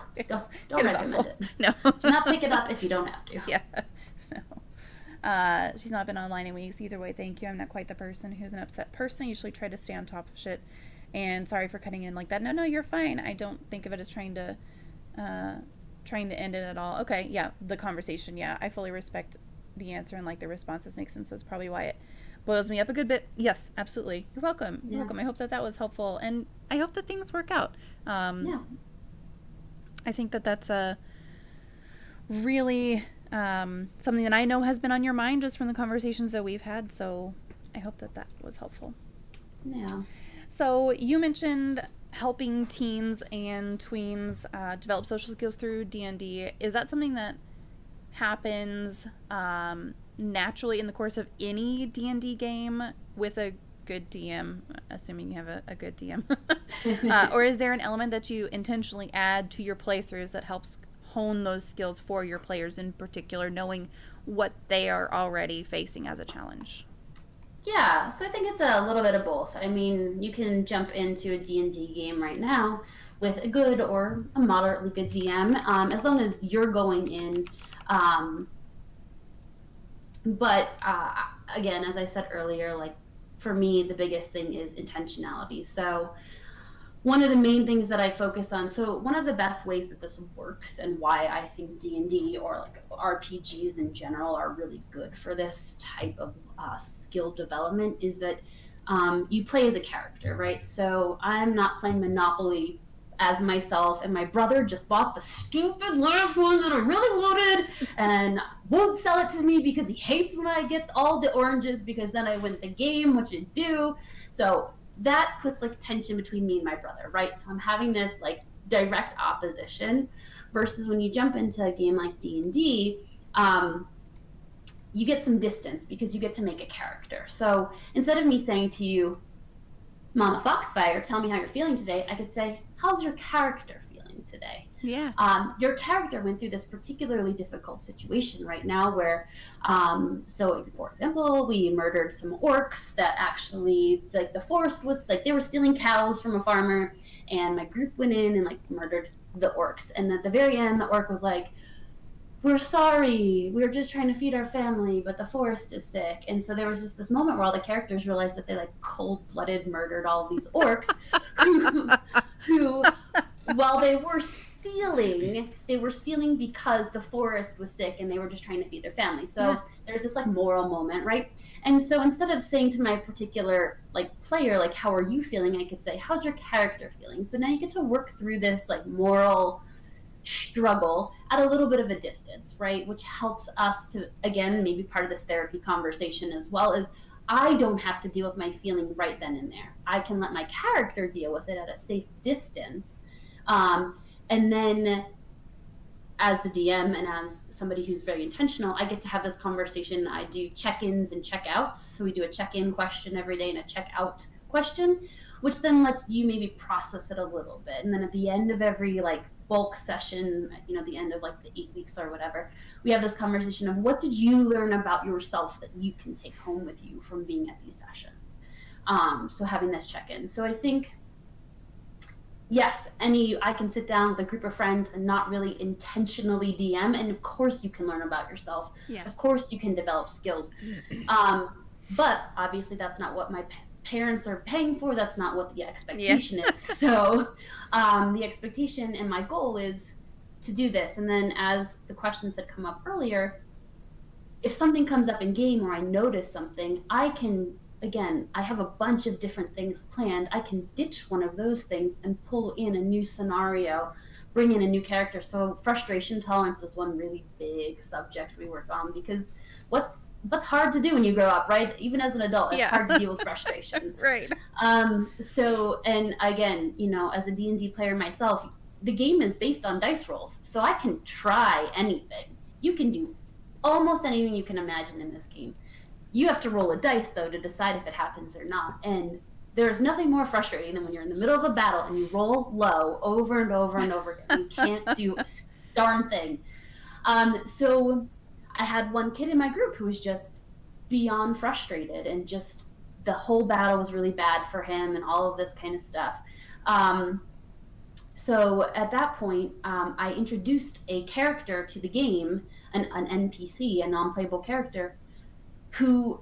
Don't recommend it. No. Do not pick it up if you don't have to. Yeah. No. She's not been online in weeks. Either way, thank you. I'm not quite the person who's an upset person. I usually try to stay on top of shit. And sorry for cutting in like that. No, you're fine. I don't think of it as trying to end it at all. Okay, yeah, the conversation. Yeah, I fully respect the answer and like the responses make sense. That's probably why it boils me up a good bit. Yes, absolutely. You're welcome. You're welcome. I hope that was helpful, and I hope that things work out. I think that's a really something that I know has been on your mind just from the conversations that we've had. So I hope that was helpful. Yeah. So you mentioned helping teens and tweens develop social skills through D&D. Is that something that happens naturally in the course of any D&D game with a good DM, assuming you have a good DM? Or is there an element that you intentionally add to your playthroughs that helps hone those skills for your players in particular, knowing what they are already facing as a challenge? Yeah, so I think it's a little bit of both. I mean, you can jump into a D&D game right now with a good or a moderately good DM, as long as you're going in. But again, as I said earlier, like, for me, the biggest thing is intentionality. So one of the main things that I focus on, so one of the best ways that this works and why I think D&D or like RPGs in general are really good for this type of skill development is that you play as a character, right? So I'm not playing Monopoly as myself, and my brother just bought the stupid last one that I really wanted and won't sell it to me because he hates when I get all the oranges because then I win the game, which I do. So that puts like tension between me and my brother, right? So I'm having this like direct opposition versus when you jump into a game like D&D, you get some distance because you get to make a character. So instead of me saying to you, MommaFoxFire, tell me how you're feeling today, I could say, how's your character feeling today? Yeah. Your character went through this particularly difficult situation right now where, so for example, we murdered some orcs that actually, like, the forest was, like, they were stealing cows from a farmer, and my group went in and, like, murdered the orcs. And at the very end, the orc was like, we're sorry, we're just trying to feed our family, but the forest is sick. And so there was just this moment where all the characters realized that they like cold-blooded murdered all of these orcs who while they were stealing because the forest was sick and they were just trying to feed their family. So there's this like moral moment, right? And so instead of saying to my particular like player, like, how are you feeling? I could say, how's your character feeling? So now you get to work through this like moral struggle at a little bit of a distance, right? Which helps us to, again, maybe part of this therapy conversation as well, is I don't have to deal with my feeling right then and there. I can let my character deal with it at a safe distance. And then as the DM and as somebody who's very intentional, I get to have this conversation. I do check-ins and check-outs. So we do a check-in question every day and a check-out question, which then lets you maybe process it a little bit. And then at the end of every like bulk session, you know, the end of like the 8 weeks or whatever, we have this conversation of what did you learn about yourself that you can take home with you from being at these sessions. So having this check-in. So I think, yes, I can sit down with a group of friends and not really intentionally DM. And of course you can learn about yourself. Yeah. Of course you can develop skills. But obviously that's not what my parents are paying for. That's not what the expectation is. So the expectation and my goal is to do this. And then as the questions had come up earlier, if something comes up in game or I notice something, I can, again, I have a bunch of different things planned. I can ditch one of those things and pull in a new scenario, bring in a new character. So frustration tolerance is one really big subject we work on, because what's hard to do when you grow up, right? Even as an adult, it's hard to deal with frustration. Right. So, and again, you know, as a D&D player myself, the game is based on dice rolls. So I can try anything. You can do almost anything you can imagine in this game. You have to roll a dice, though, to decide if it happens or not. And there's nothing more frustrating than when you're in the middle of a battle and you roll low over and over and over again. You can't do a darn thing. So I had one kid in my group who was just beyond frustrated, and just the whole battle was really bad for him and all of this kind of stuff. So at that point, I introduced a character to the game, an NPC, a non-playable character, who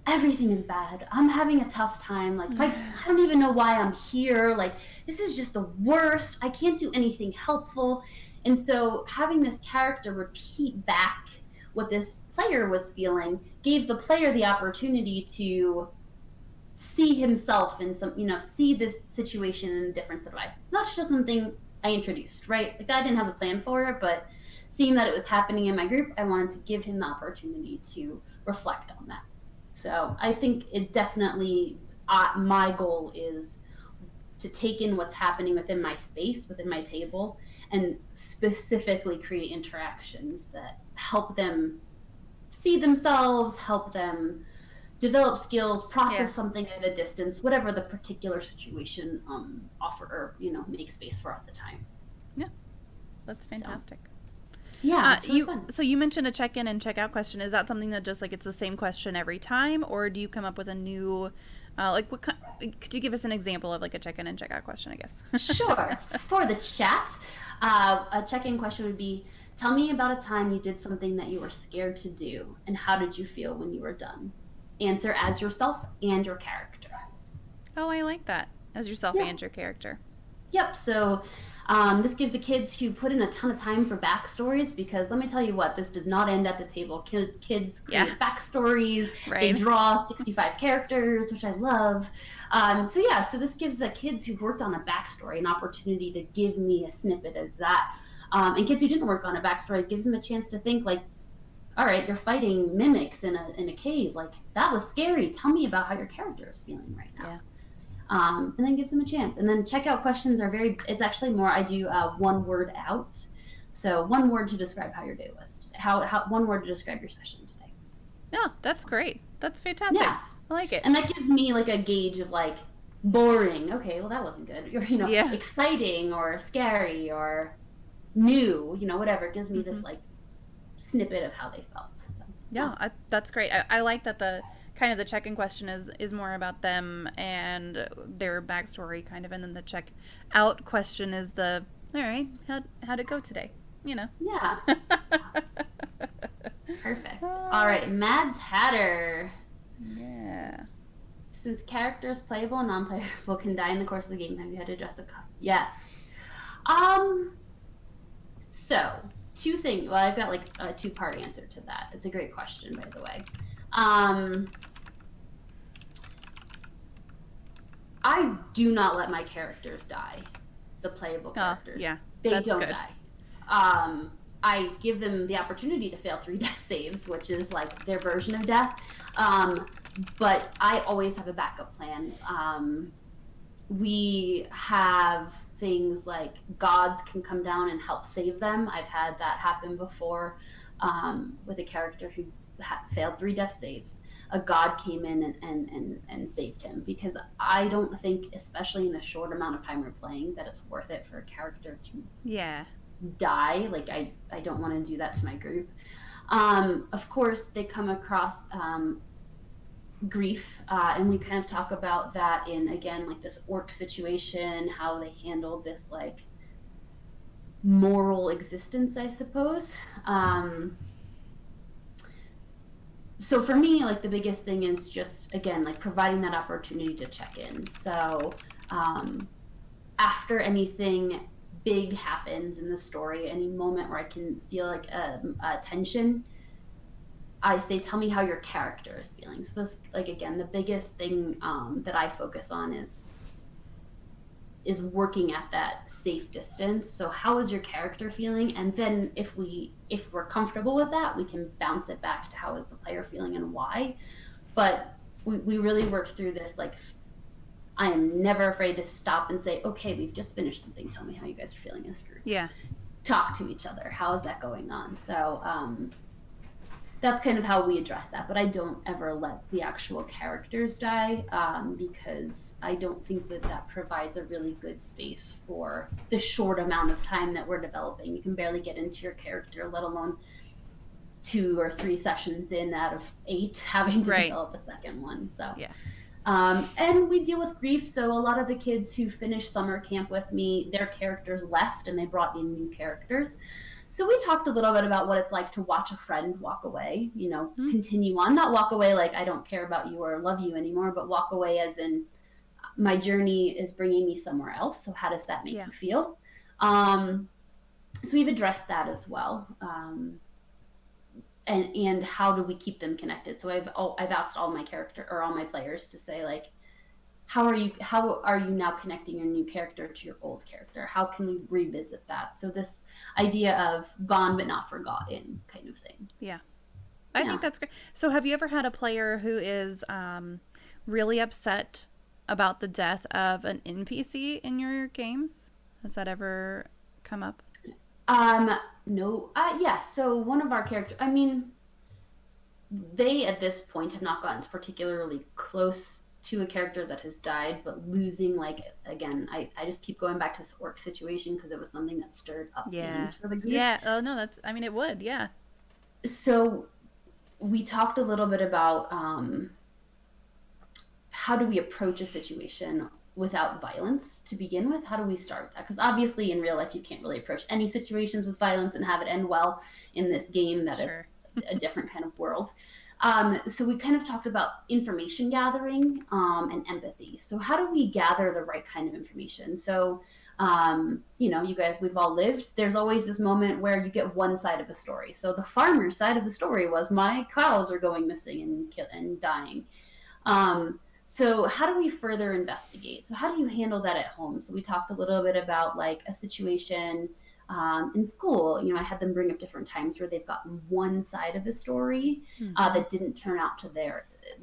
everything is bad. I'm having a tough time. Like, I don't even know why I'm here. Like, this is just the worst. I can't do anything helpful. And so having this character repeat back what this player was feeling gave the player the opportunity to see himself in some, you know, see this situation in a different set of eyes. That's just something I introduced, right? Like, I didn't have a plan for it, but seeing that it was happening in my group, I wanted to give him the opportunity to reflect on that. So I think it definitely, my goal is to take in what's happening within my space, within my table, and specifically create interactions that help them see themselves, help them develop skills, process something at a distance, whatever the particular situation offer or, you know, make space for at the time. Yeah, that's fantastic. So, yeah, it's really fun. So you mentioned a check-in and check-out question. Is that something that just like it's the same question every time, or do you come up with a new, could you give us an example of like a check-in and check-out question, I guess? Sure. For the chat, a check-in question would be, tell me about a time you did something that you were scared to do, and how did you feel when you were done? Answer as yourself and your character. Oh, I like that. As yourself and your character. Yep. So this gives the kids who put in a ton of time for backstories, because let me tell you what, this does not end at the table. Kids create backstories. Right. They draw 65 characters, which I love. So this gives the kids who've worked on a backstory an opportunity to give me a snippet of that. And kids who didn't work on a backstory, gives them a chance to think like, all right, you're fighting mimics in a cave. Like, that was scary. Tell me about how your character is feeling right now. Yeah. And then gives them a chance. And then checkout questions are it's actually more, I do one word out. So one word to describe how your day was. How one word to describe your session today. Yeah, that's great. That's fantastic. Yeah. I like it. And that gives me like a gauge of like, boring. Okay, well that wasn't good. Or, you know, exciting or scary or new, you know, whatever. It gives me this like snippet of how they felt. So, that's great. I like that the kind of the check-in question is more about them and their backstory kind of, and then the check-out question is the, all right, how'd it go today? You know? Yeah. Perfect. All right, Mads Hatter. Yeah. Since characters playable and non-playable can die in the course of the game, have you had to address a yes? So two things. Well, I've got like a two-part answer to that. It's a great question, by the way. I do not let my characters die. The playable characters. Yeah, they don't die. I give them the opportunity to fail 3 death saves, which is like their version of death. But I always have a backup plan. We have things like gods can come down and help save them. I've had that happen before with a character who failed 3 death saves. A god came in and saved him, because I don't think, especially in the short amount of time we're playing, that it's worth it for a character to die. Like I don't want to do that to my group. Of course, they come across grief, and we kind of talk about that in, again, like this orc situation, how they handled this like moral existence, I suppose. So for me, like the biggest thing is just, again, like providing that opportunity to check in. So after anything big happens in the story, any moment where I can feel like a tension, I say, tell me how your character is feeling. So this, like, again, the biggest thing that I focus on is working at that safe distance. So how is your character feeling? And then if we're comfortable with that, we can bounce it back to how is the player feeling and why. But we really work through this. Like, I am never afraid to stop and say, okay, we've just finished something. Tell me how you guys are feeling as a group. Yeah. Talk to each other. How is that going on? So that's kind of how we address that. But I don't ever let the actual characters die, because I don't think that provides a really good space for the short amount of time that we're developing. You can barely get into your character, let alone 2 or 3 sessions in out of 8 having to develop a second one. So yeah. And we deal with grief. So a lot of the kids who finished summer camp with me, their characters left and they brought in new characters. So we talked a little bit about what it's like to watch a friend walk away, continue on, not walk away like I don't care about you or love you anymore, but walk away as in my journey is bringing me somewhere else. So how does that make you feel? So we've addressed that as well. And how do we keep them connected? So I've asked all my players to say, like, how are you now connecting your new character to your old character? How can we revisit that? So this idea of gone but not forgotten kind of thing. Yeah. I think that's great. So have you ever had a player who is really upset about the death of an NPC in your games? Has that ever come up? No. Yes. So one of our characters, I mean, they at this point have not gotten particularly close to a character that has died, but losing, like, again, I just keep going back to this orc situation because it was something that stirred up feelings for the group. Yeah. Oh no, it would. Yeah. So we talked a little bit about how do we approach a situation without violence to begin with? How do we start that? Because obviously in real life you can't really approach any situations with violence and have it end well. In this game that is a different kind of world. So we kind of talked about information gathering and empathy. So how do we gather the right kind of information? So, you guys, we've all lived. There's always this moment where you get one side of the story. So the farmer's side of the story was my cows are going missing and dying. So how do we further investigate? So how do you handle that at home? So we talked a little bit about like a situation in school. I had them bring up different times where they've gotten one side of a story that didn't turn out to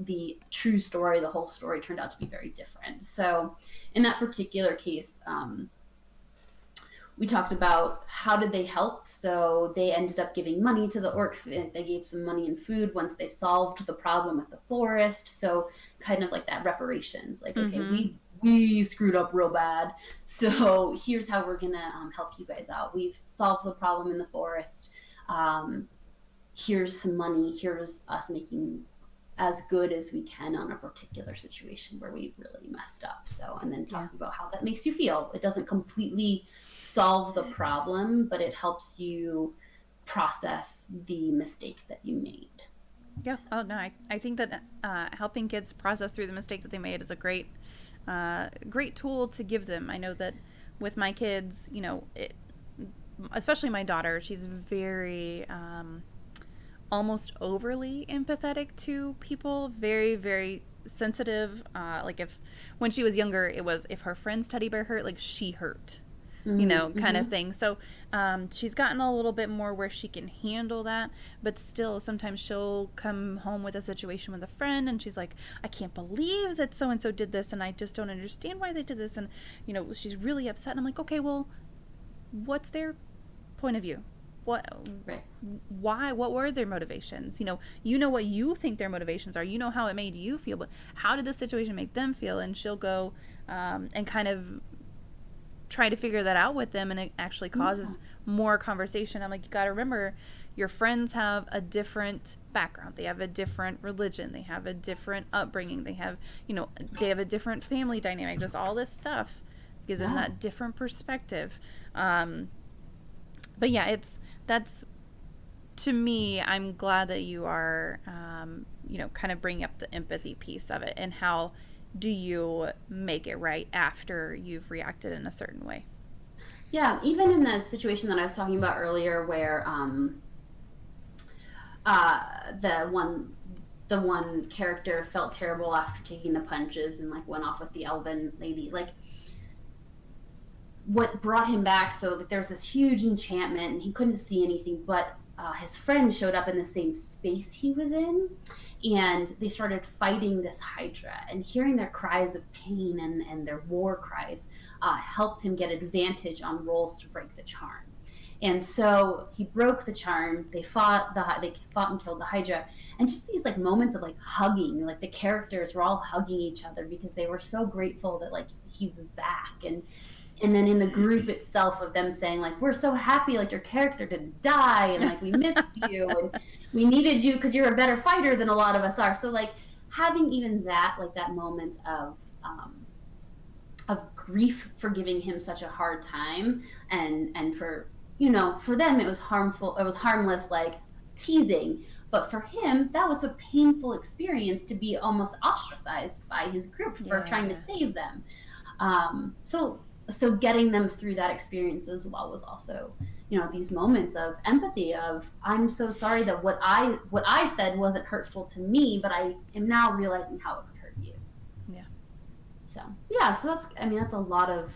the true story. The whole story turned out to be very different. So in that particular case, we talked about how did they help. So they ended up giving money to the orc. They gave some money and food once they solved the problem with the forest. So kind of like that reparations, like, okay, we screwed up real bad. So here's how we're going to help you guys out. We've solved the problem in the forest. Here's some money. Here's us making as good as we can on a particular situation where we really messed up. So, and then talking about how that makes you feel. It doesn't completely solve the problem, but it helps you process the mistake that you made. Yeah. Oh no, I think that helping kids process through the mistake that they made is a great tool to give them. I know that with my kids, especially my daughter, she's very almost overly empathetic to people, very, very sensitive. Like if when she was younger, it was if her friend's teddy bear hurt, like she hurt, kind of thing. So she's gotten a little bit more where she can handle that, but still sometimes she'll come home with a situation with a friend and she's like, I can't believe that so and so did this and I just don't understand why they did this, and she's really upset, and I'm like, okay, well, what's their point of view? Right. Why, what were their motivations? What you think their motivations are, how it made you feel, but how did this situation make them feel? And she'll go and kind of try to figure that out with them, and it actually causes more conversation. I'm like, you got to remember, your friends have a different background, they have a different religion, they have a different upbringing, they have a different family dynamic. Just all this stuff gives them that different perspective. But yeah, that's, to me, I'm glad that you are kind of bringing up the empathy piece of it, and how do you make it right after you've reacted in a certain way. Yeah, even in the situation that I was talking about earlier, where the one character felt terrible after taking the punches and like went off with the elven lady, like what brought him back, so like there's this huge enchantment and he couldn't see anything, but his friends showed up in the same space he was in, and they started fighting this hydra, and hearing their cries of pain and their war cries helped him get advantage on rolls to break the charm. And so he broke the charm. They fought and killed the hydra, and just these like moments of like hugging, like the characters were all hugging each other because they were so grateful that like he was back. And then in the group itself of them saying like, we're so happy like your character didn't die, and like we missed you and we needed you because you're a better fighter than a lot of us are. So like having even that, like that moment of grief for giving him such a hard time, and for for them it was harmless, like teasing, but for him that was a painful experience to be almost ostracized by his group for trying to save them. So getting them through that experience as well was also, these moments of empathy of, I'm so sorry that what I said wasn't hurtful to me, but I am now realizing how it would hurt you. Yeah. So that's a lot of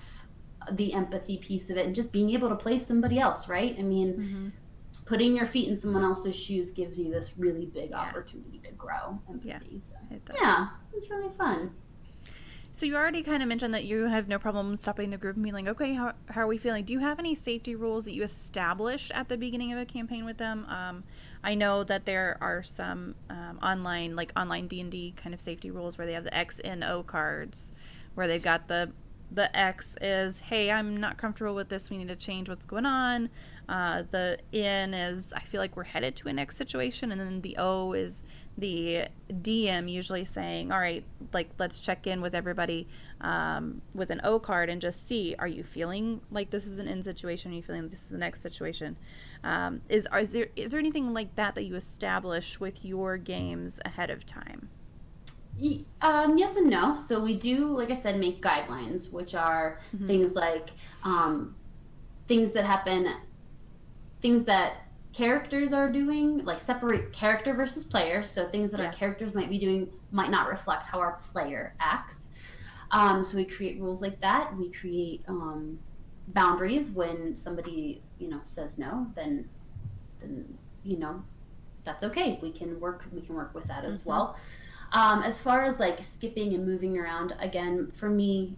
the empathy piece of it, and just being able to play somebody else, right? I mean, putting your feet in someone else's shoes gives you this really big opportunity to grow empathy. Yeah, so, it does. Yeah, it's really fun. So you already kind of mentioned that you have no problem stopping the group and being like, okay, how are we feeling? Do you have any safety rules that you establish at the beginning of a campaign with them? I know that there are some online D&D kind of safety rules where they have the X, N, O cards, where they've got the X is, hey, I'm not comfortable with this, we need to change what's going on. The N is, I feel like we're headed to a next situation. And then the O is the DM usually saying, all right, like, let's check in with everybody with an O card and just see, are you feeling like this is an N situation? Are you feeling like this is the next situation? Is there anything like that you establish with your games ahead of time? Yes and no. So we do, like I said, make guidelines, which are things like things that happen, things that characters are doing, like separate character versus player. So things that our characters might be doing might not reflect how our player acts. So we create rules like that. We create boundaries. When somebody says no, then that's okay. We can work with that as well. As far as like skipping and moving around, again, for me,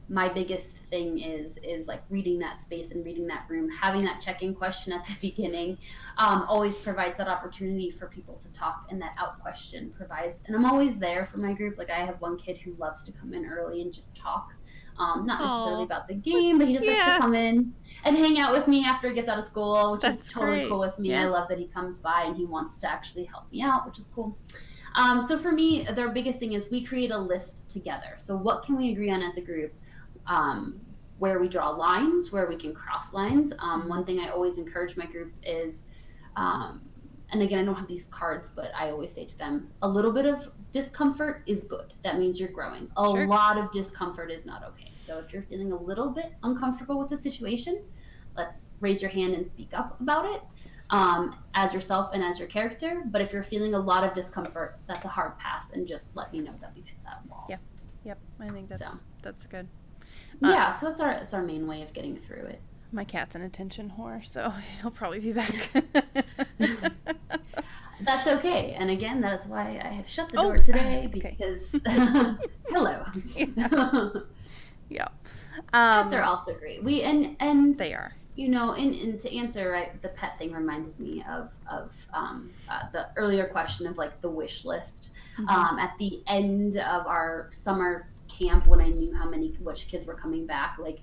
my biggest thing is like reading that space and reading that room. Having that check-in question at the beginning always provides that opportunity for people to talk, and that out question provides. And I'm always there for my group. Like I have one kid who loves to come in early and just talk. Not necessarily about the game, but he just likes to come in and hang out with me after he gets out of school, which is totally cool with me. I love that he comes by and he wants to actually help me out, which is cool. So for me, their biggest thing is we create a list together. So what can we agree on as a group? where we draw lines, where we can cross lines. One thing I always encourage my group is, and again, I don't have these cards, but I always say to them, a little bit of discomfort is good. That means you're growing. A lot of discomfort is not okay. So if you're feeling a little bit uncomfortable with the situation, let's raise your hand and speak up about it, as yourself and as your character. But if you're feeling a lot of discomfort, that's a hard pass, and just let me know that we've hit that wall. Yep. I think that's good. Yeah, so that's our main way of getting through it. My cat's an attention whore, so he'll probably be back. That's okay. And again, that is why I have shut the door today, because hello. Yeah. Pets are also great. And they are. You know, and to answer, right, the pet thing reminded me of the earlier question of like the wish list. At the end of our summer camp, when I knew which kids were coming back, like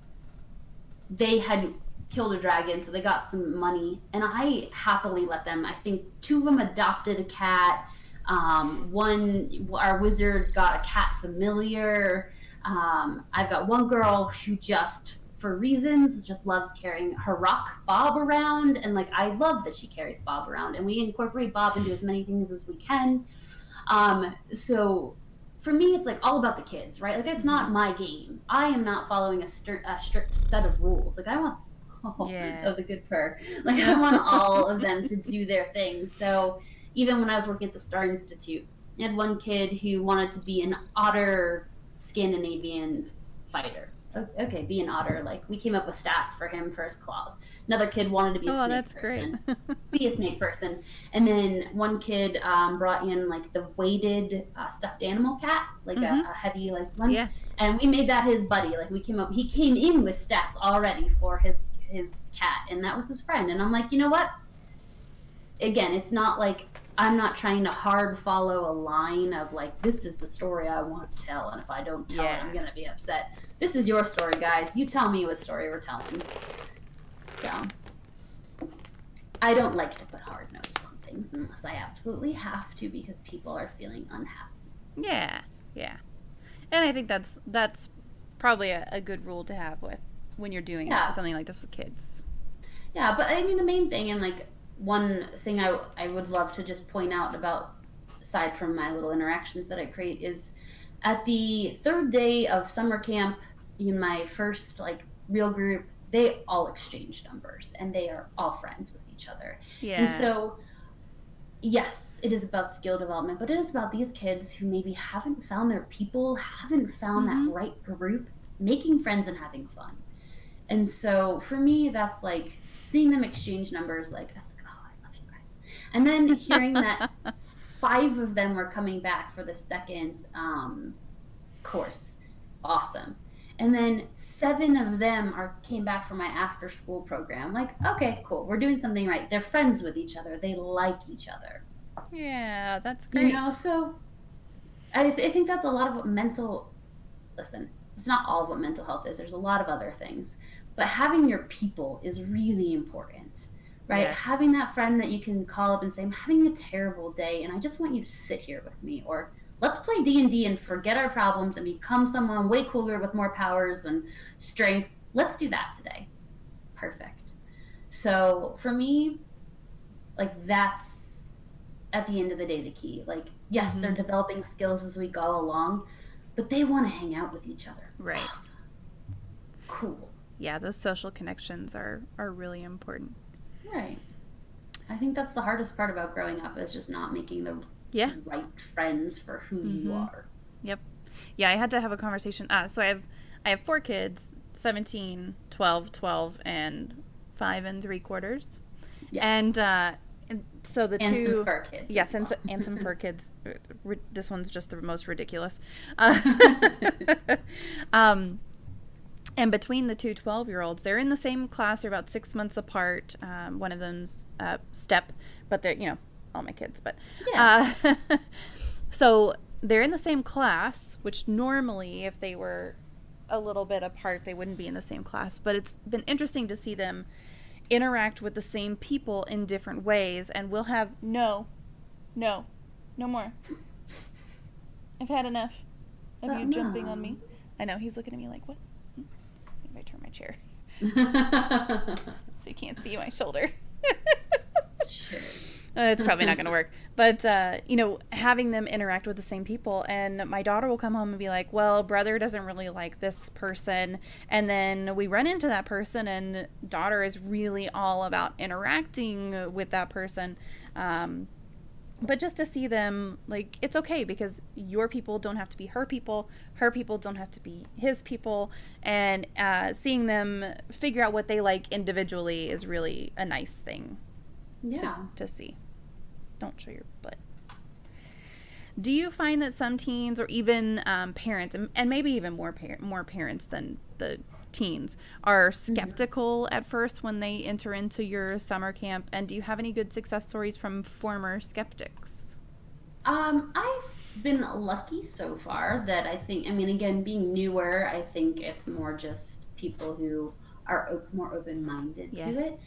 they had killed a dragon, so they got some money, and I happily let them. I think 2 of them adopted a cat. Our wizard got a cat familiar. I've got one girl who just, for reasons, just loves carrying her rock Bob around, and like I love that she carries Bob around, and we incorporate Bob into as many things as we can. So for me, it's like all about the kids, right? Like it's not my game. I am not following a strict set of rules. Like I want, that was a good purr. Like I want all of them to do their thing. So even when I was working at the Star Institute, I had one kid who wanted to be an otter Scandinavian fighter. Okay, be an otter. Like we came up with stats for him for his claws. Another kid wanted to be a snake person. Be a snake person. And then one kid brought in like the weighted stuffed animal cat, like a heavy like one. Yeah. And we made that his buddy. Like he came in with stats already for his cat, and that was his friend. And I'm like, you know what? Again, it's not like I'm not trying to hard follow a line of like, this is the story I want to tell, and if I don't tell it, I'm going to be upset. This is your story, guys. You tell me what story we're telling. So, I don't like to put hard notes on things unless I absolutely have to, because people are feeling unhappy. Yeah. And I think that's probably a good rule to have when you're doing something like this with kids. Yeah, but I mean, the main thing, and like, one thing I would love to just point out about, aside from my little interactions that I create, is at the 3rd day of summer camp, in my first like real group, they all exchange numbers and they are all friends with each other. Yeah. And so, yes, it is about skill development, but it is about these kids who maybe haven't found their people, haven't found that right group, making friends and having fun. And so for me, that's like seeing them exchange numbers, like I was like, oh, I love you guys. And then hearing that 5 of them were coming back for the second course. Awesome. And then 7 of them came back for my after school program. Like, okay, cool. We're doing something right. They're friends with each other. They like each other. Yeah, that's great. You know, so I think that's a lot of what listen, it's not all of what mental health is. There's a lot of other things. But having your people is really important, right? Yes. Having that friend that you can call up and say, I'm having a terrible day and I just want you to sit here with me. Or let's play D&D and forget our problems and become someone way cooler with more powers and strength. Let's do that today. Perfect. So for me, like that's at the end of the day the key. Like, yes, they're developing skills as we go along, but they want to hang out with each other. Right. Awesome. Cool. Yeah, those social connections are really important. Right. I think that's the hardest part about growing up, is just not making the right friends for who you are. Yep. Yeah, I had to have a conversation. So I have 4 kids, 17, 12, and 5 3/4. Yes. And so the and 2 some fur kids. Yes, and some fur kids. This one's just the most ridiculous. And between the 2 12-year-olds, they're in the same class. They're about 6 months apart. One of them's step, but they're, all my kids. But so they're in the same class, which normally if they were a little bit apart, they wouldn't be in the same class. But it's been interesting to see them interact with the same people in different ways. And we'll have, no more. I've had enough of you jumping on me. I know, he's looking at me like, what? I turn my chair so you can't see my shoulder. Sure. It's probably not going to work. But, having them interact with the same people. And my daughter will come home and be like, well, brother doesn't really like this person. And then we run into that person, and daughter is really all about interacting with that person. But just to see them, like, it's okay because your people don't have to be her people don't have to be his people. And seeing them figure out what they like individually is really a nice thing to see. Don't show your butt. Do you find that some teens or even parents, and maybe even more parents than the teens, are skeptical at first when they enter into your summer camp? And do you have any good success stories from former skeptics? I've been lucky so far that I think, again, being newer, I think it's more just people who are more open-minded to it.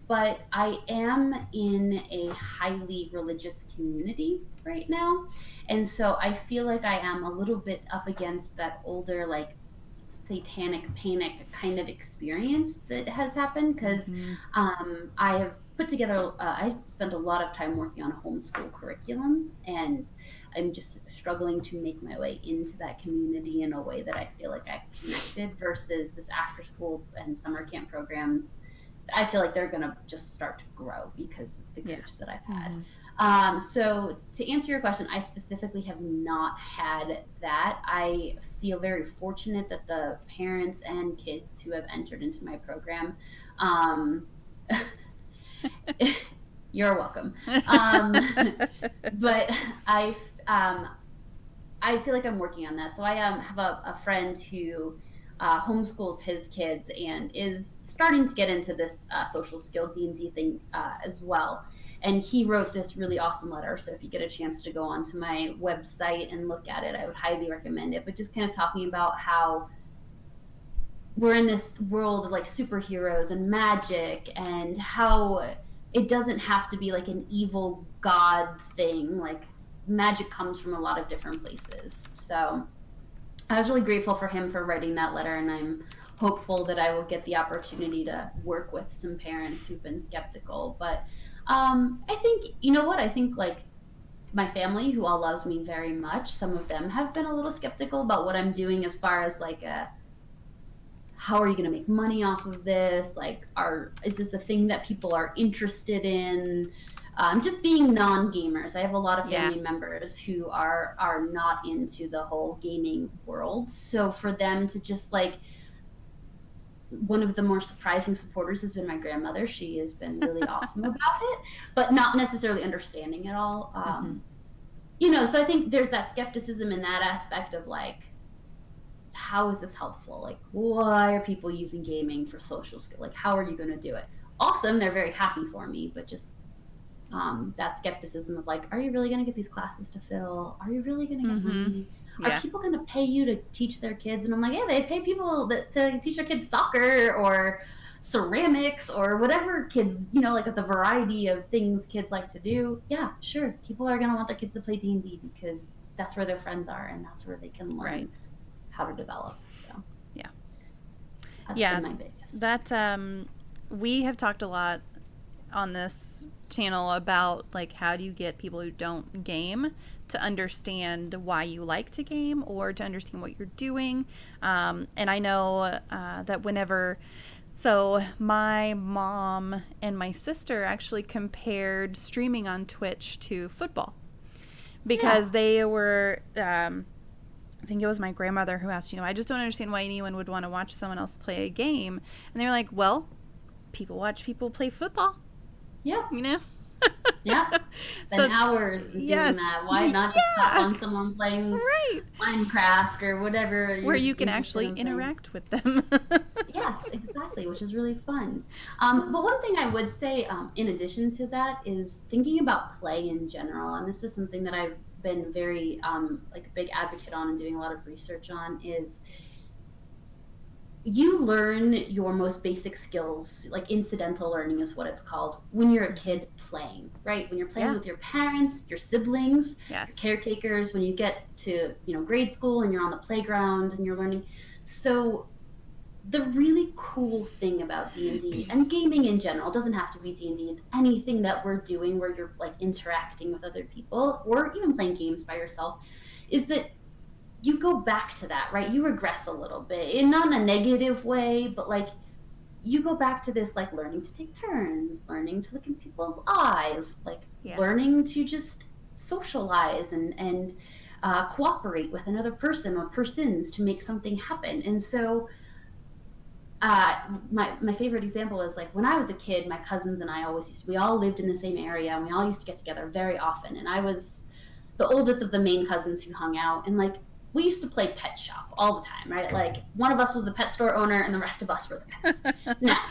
But I am in a highly religious community right now. And so I feel like I am a little bit up against that older, like, satanic panic kind of experience that has happened because I have put together, I spent a lot of time working on a homeschool curriculum, and I'm just struggling to make my way into that community in a way that I feel like I've connected versus this after school and summer camp programs. I feel like they're going to just start to grow because of the groups that I've had. So to answer your question, I specifically have not had that. I feel very fortunate that the parents and kids who have entered into my program, you're welcome. But I feel like I'm working on that. So I have a friend who homeschools his kids and is starting to get into this social skill D&D thing as well. And he wrote this really awesome letter. So if you get a chance to go onto my website and look at it, I would highly recommend it. But just kind of talking about how we're in this world of like superheroes and magic, and how it doesn't have to be like an evil god thing. Like, magic comes from a lot of different places. So I was really grateful for him for writing that letter, and I'm hopeful that I will get the opportunity to work with some parents who've been skeptical. But I think, you know what, I think like my family, who all loves me very much, some of them have been a little skeptical about what I'm doing as far as like how are you going to make money off of this? Like, is this a thing that people are interested in? Just being non-gamers. I have a lot of family members who are not into the whole gaming world. So for them to just like, one of the more surprising supporters has been my grandmother. She has been really awesome about it, but not necessarily understanding it all. So I think there's that skepticism in that aspect of like, how is this helpful? Like, why are people using gaming for social skill? Like, how are you going to do it? Awesome. They're very happy for me, but just that skepticism of like, are you really going to get these classes to fill? Are you really going to get money? Are people going to pay you to teach their kids? And I'm like, yeah, they pay people to teach their kids soccer or ceramics or whatever kids, like the variety of things kids like to do. Yeah, sure. People are going to want their kids to play D&D because that's where their friends are and that's where they can learn how to develop. So that's been my biggest. That we have talked a lot on this channel about like, how do you get people who don't game to understand why you like to game or to understand what you're doing. And I know that so my mom and my sister actually compared streaming on Twitch to football because they were I think it was my grandmother who asked, I just don't understand why anyone would want to watch someone else play a game. And they were like, well, people watch people play football. Yeah. Yeah. Spend hours doing that. Why not just pop on someone playing Minecraft or whatever? Where you can actually interact with them. Yes, exactly, which is really fun. But one thing I would say, in addition to that, is thinking about play in general. And this is something that I've been very like a big advocate on and doing a lot of research on, is you learn your most basic skills, like incidental learning is what it's called, when you're a kid playing, right? When you're playing with your parents, your siblings, your caretakers, when you get to, grade school and you're on the playground and you're learning. So the really cool thing about D&D and gaming in general, doesn't have to be D&D, it's anything that we're doing where you're like interacting with other people or even playing games by yourself, is that you go back to that, right? You regress a little bit, in not in a negative way, but like you go back to this, like learning to take turns, learning to look in people's eyes, like learning to just socialize and cooperate with another person or persons to make something happen. And so my favorite example is like when I was a kid, my cousins and I we all lived in the same area and we all used to get together very often. And I was the oldest of the main cousins who hung out, and like we used to play pet shop all the time, right? Like one of us was the pet store owner and the rest of us were the pets. Now,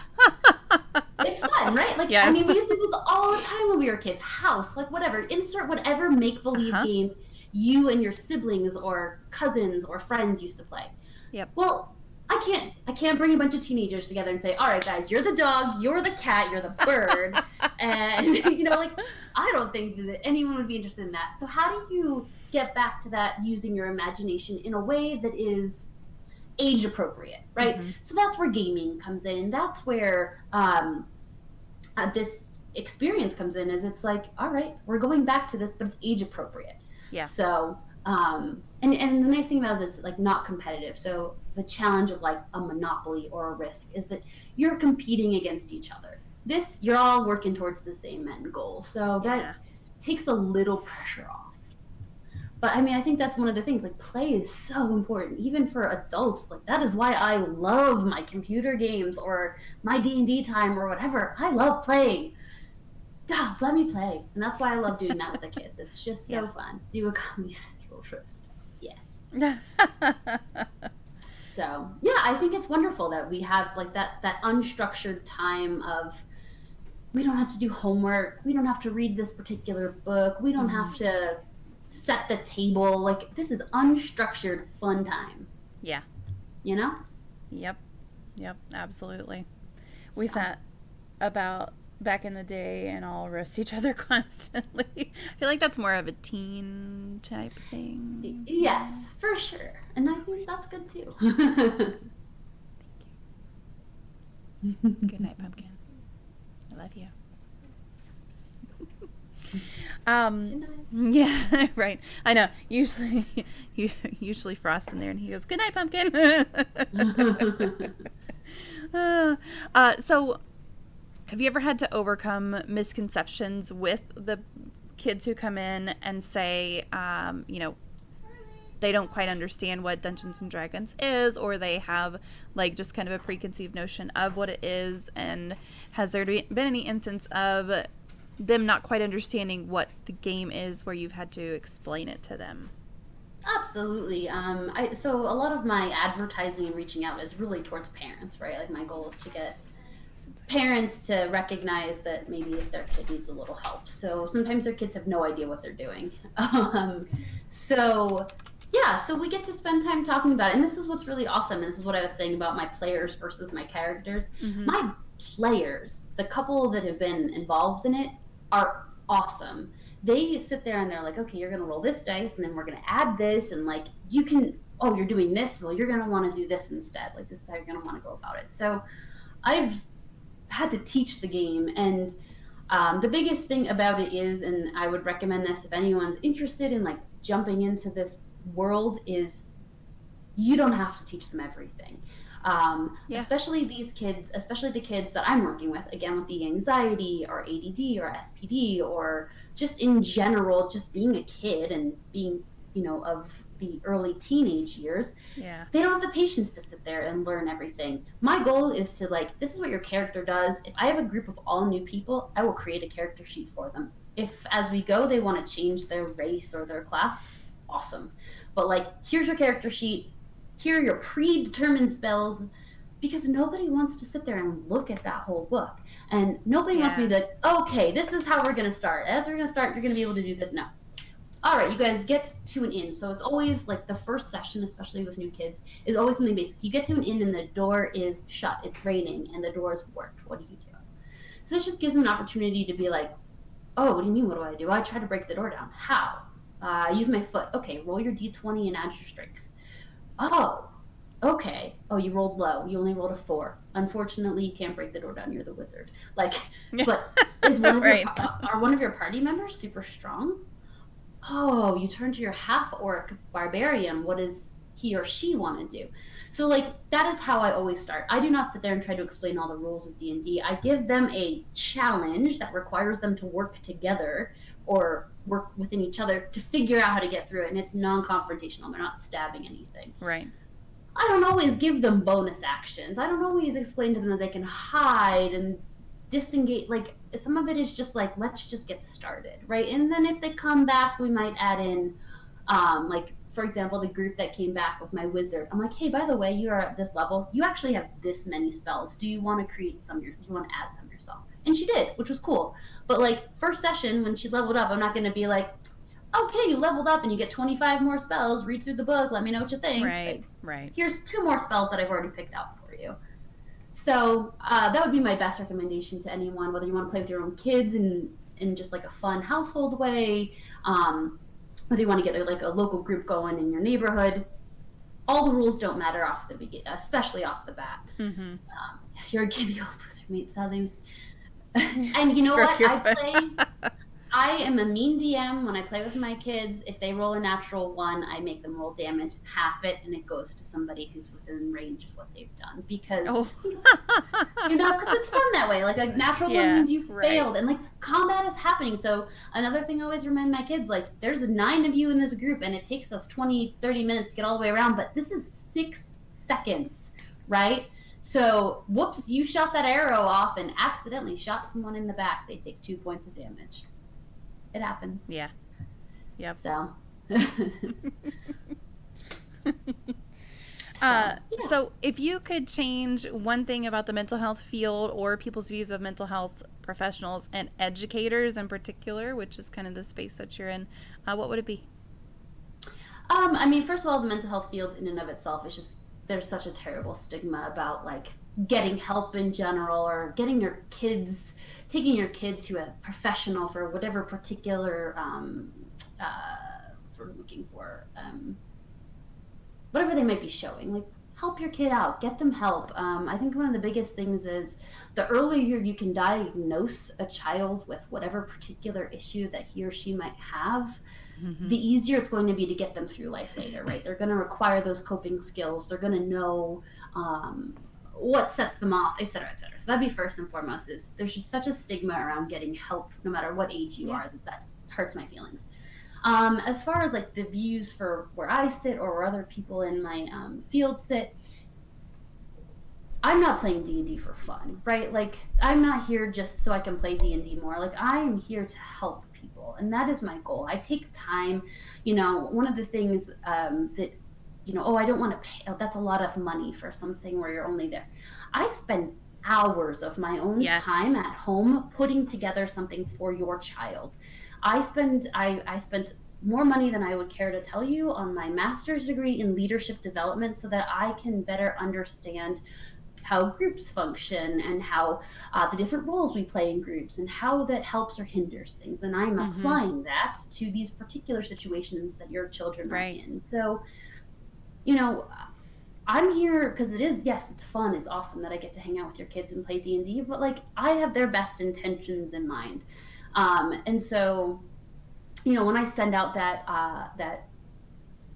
it's fun, right? Like, yes. I mean, we used to do this all the time when we were kids. House, like whatever, insert whatever make-believe game you and your siblings or cousins or friends used to play. Yep. Well, I can't bring a bunch of teenagers together and say, all right, guys, you're the dog, you're the cat, you're the bird. And, you know, like, I don't think that anyone would be interested in that. So how do you get back to that using your imagination in a way that is age appropriate, right? Mm-hmm. So that's where gaming comes in. That's where this experience comes in, is it's like, all right, we're going back to this, but it's age appropriate. Yeah. So, and the nice thing about it is it's like not competitive. So the challenge of like a Monopoly or a Risk is that you're competing against each other. This, you're all working towards the same end goal. So that takes a little pressure off. But I mean, I think that's one of the things, like play is so important, even for adults. Like that is why I love my computer games or my D&D time or whatever. I love playing. Duh, let me play. And that's why I love doing that with the kids. It's just so fun. Do a Comedy Central first. Yes. So, yeah, I think it's wonderful that we have like that unstructured time of, we don't have to do homework. We don't have to read this particular book. We don't have to set the table. Like, this is unstructured fun time. Yeah. You know? Yep, absolutely. We sat about back in the day and all roast each other constantly. I feel like that's more of a teen type thing. Yes, for sure. And I think that's good too. Thank you. Good night, Pumpkin. I love you. Yeah, right. I know. Usually Frost's in there and he goes, "Good night, Pumpkin." So have you ever had to overcome misconceptions with the kids who come in and say, they don't quite understand what Dungeons and Dragons is, or they have like just kind of a preconceived notion of what it is? And has there been any instance of them not quite understanding what the game is where you've had to explain it to them? Absolutely. So a lot of my advertising and reaching out is really towards parents, right? Like my goal is to get parents to recognize that maybe if their kid needs a little help. So sometimes their kids have no idea what they're doing. So we get to spend time talking about it. And this is what's really awesome. And this is what I was saying about my players versus my characters. Mm-hmm. My players, the couple that have been involved in it, are awesome. They sit there and they're like, okay, you're going to roll this dice and then we're going to add this. And like, you're doing this. Well, you're going to want to do this instead. Like, this is how you're going to want to go about it. So I've had to teach the game. And the biggest thing about it is, and I would recommend this if anyone's interested in like jumping into this world, is you don't have to teach them everything. Especially these kids, especially the kids that I'm working with, again, with the anxiety or ADD or SPD, or just in general, just being a kid and being, of the early teenage years. Yeah. They don't have the patience to sit there and learn everything. My goal is to this is what your character does. If I have a group of all new people, I will create a character sheet for them. If as we go, they want to change their race or their class, awesome. But here's your character sheet. Here are your predetermined spells, because nobody wants to sit there and look at that whole book. And nobody wants me to be like, okay, this is how we're going to start. As we're going to start, you're going to be able to do this. No. All right, you guys get to an inn. So it's always the first session, especially with new kids, is always something basic. You get to an inn and the door is shut. It's raining and the door is warped. What do you do? So this just gives them an opportunity to be like, oh, what do you mean, what do I do? I try to break the door down. How? I use my foot. Okay, roll your D20 and add your strength. Oh, Okay. Oh, you rolled low. You only rolled a 4. Unfortunately, you can't break the door down. You're the wizard. Like, but is one of your Right. are one of your party members super strong? Oh, you turn to your half orc barbarian. What does he or she want to do? So like that is how I always start. I do not sit there and try to explain all the rules of D&D. I give them a challenge that requires them to work together or work within each other to figure out how to get through it, and it's non-confrontational. They're not stabbing anything. Right. I don't always give them bonus actions. I don't always explain to them that they can hide and disengage. Like, some of it is just like, let's just get started, right? And then if they come back, we might add in, like, for example, the group that came back with my wizard. I'm like, hey, by the way, you are at this level. You actually have this many spells. Do you want to create some? Do you want to add some yourself? And she did, which was cool. But, like, first session, when she leveled up, I'm not going to be like, okay, you leveled up and you get 25 more spells. Read through the book. Let me know what you think. Right. Like, Right. here's 2 more spells that I've already picked out for you. So that would be my best recommendation to anyone, whether you want to play with your own kids in just like a fun household way, whether you want to get like a local group going in your neighborhood. All the rules don't matter off the beginning, especially off the bat. Mm-hmm. You're a giddy old wizard, mate, sadly. And you know what? I am a mean DM when I play with my kids. If they roll a natural 1, I make them roll damage, half it, and it goes to somebody who's within range of what they've done. Because, because it's fun that way. Like, a natural 1 means you failed. And, like, combat is happening. So another thing I always remind my kids, like, there's 9 of you in this group, and it takes us 20, 30 minutes to get all the way around. But this is 6 seconds, right? So, whoops, you shot that arrow off and accidentally shot someone in the back. They take 2 points of damage. It happens. Yeah. Yep. So. So if you could change one thing about the mental health field or people's views of mental health professionals and educators in particular, which is kind of the space that you're in, what would it be? I mean, first of all, the mental health field in and of itself is just, there's such a terrible stigma about like getting help in general, or taking your kid to a professional for whatever particular what's what I'm looking for, whatever they might be showing. Like, help your kid out, get them help. I think one of the biggest things is the earlier you can diagnose a child with whatever particular issue that he or she might have, the easier it's going to be to get them through life later, right? They're going to require those coping skills. They're going to know what sets them off, et cetera, et cetera. So that'd be first and foremost. Is there's just such a stigma around getting help, no matter what age you are, that hurts my feelings. As far as like the views for where I sit or where other people in my field sit, I'm not playing D&D for fun, right? Like, I'm not here just so I can play D&D more. Like, I am here to help people, and that is my goal. I take time, one of the things that, I don't want to pay, that's a lot of money for something where you're only there. I spend hours of my own time at home putting together something for your child. I spent more money than I would care to tell you on my master's degree in leadership development so that I can better understand how groups function and how the different roles we play in groups and how that helps or hinders things. And I'm applying that to these particular situations that your children are in. So, I'm here because it is, yes, it's fun. It's awesome that I get to hang out with your kids and play D&D, but like, I have their best intentions in mind. And so, when I send out that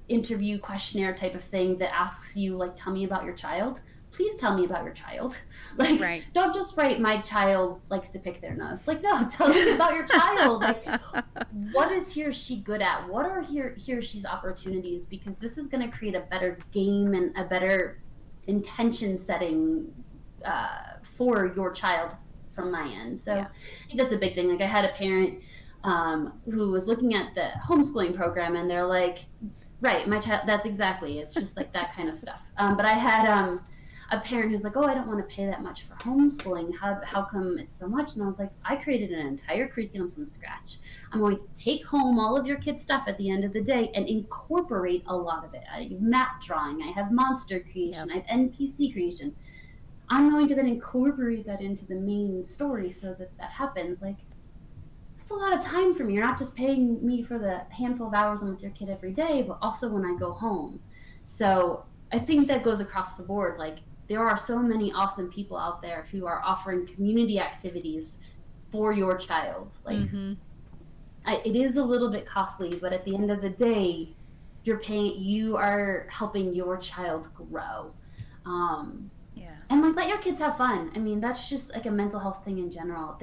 interview questionnaire type of thing that asks you, like, tell me about your child, please tell me about your child. Like, don't just write, my child likes to pick their nose. Like, no, tell me about your child. Like, what is he or she good at? What are he or she's opportunities? Because this is going to create a better game and a better intention setting for your child from my end. So I think that's a big thing. Like, I had a parent who was looking at the homeschooling program, and they're like, right, my child, that's exactly, it's just like that kind of stuff. But I had a parent who's like, oh, I don't want to pay that much for homeschooling. How come it's so much? And I was like, I created an entire curriculum from scratch. I'm going to take home all of your kids' stuff at the end of the day and incorporate a lot of it. I have map drawing, I have monster creation, I have NPC creation. I'm going to then incorporate that into the main story so that happens. Like, it's a lot of time for me. You're not just paying me for the handful of hours I'm with your kid every day, but also when I go home. So I think that goes across the board. Like, there are so many awesome people out there who are offering community activities for your child. Like, it is a little bit costly, but at the end of the day, you are helping your child grow. Yeah. And like, let your kids have fun. I mean, that's just like a mental health thing in general.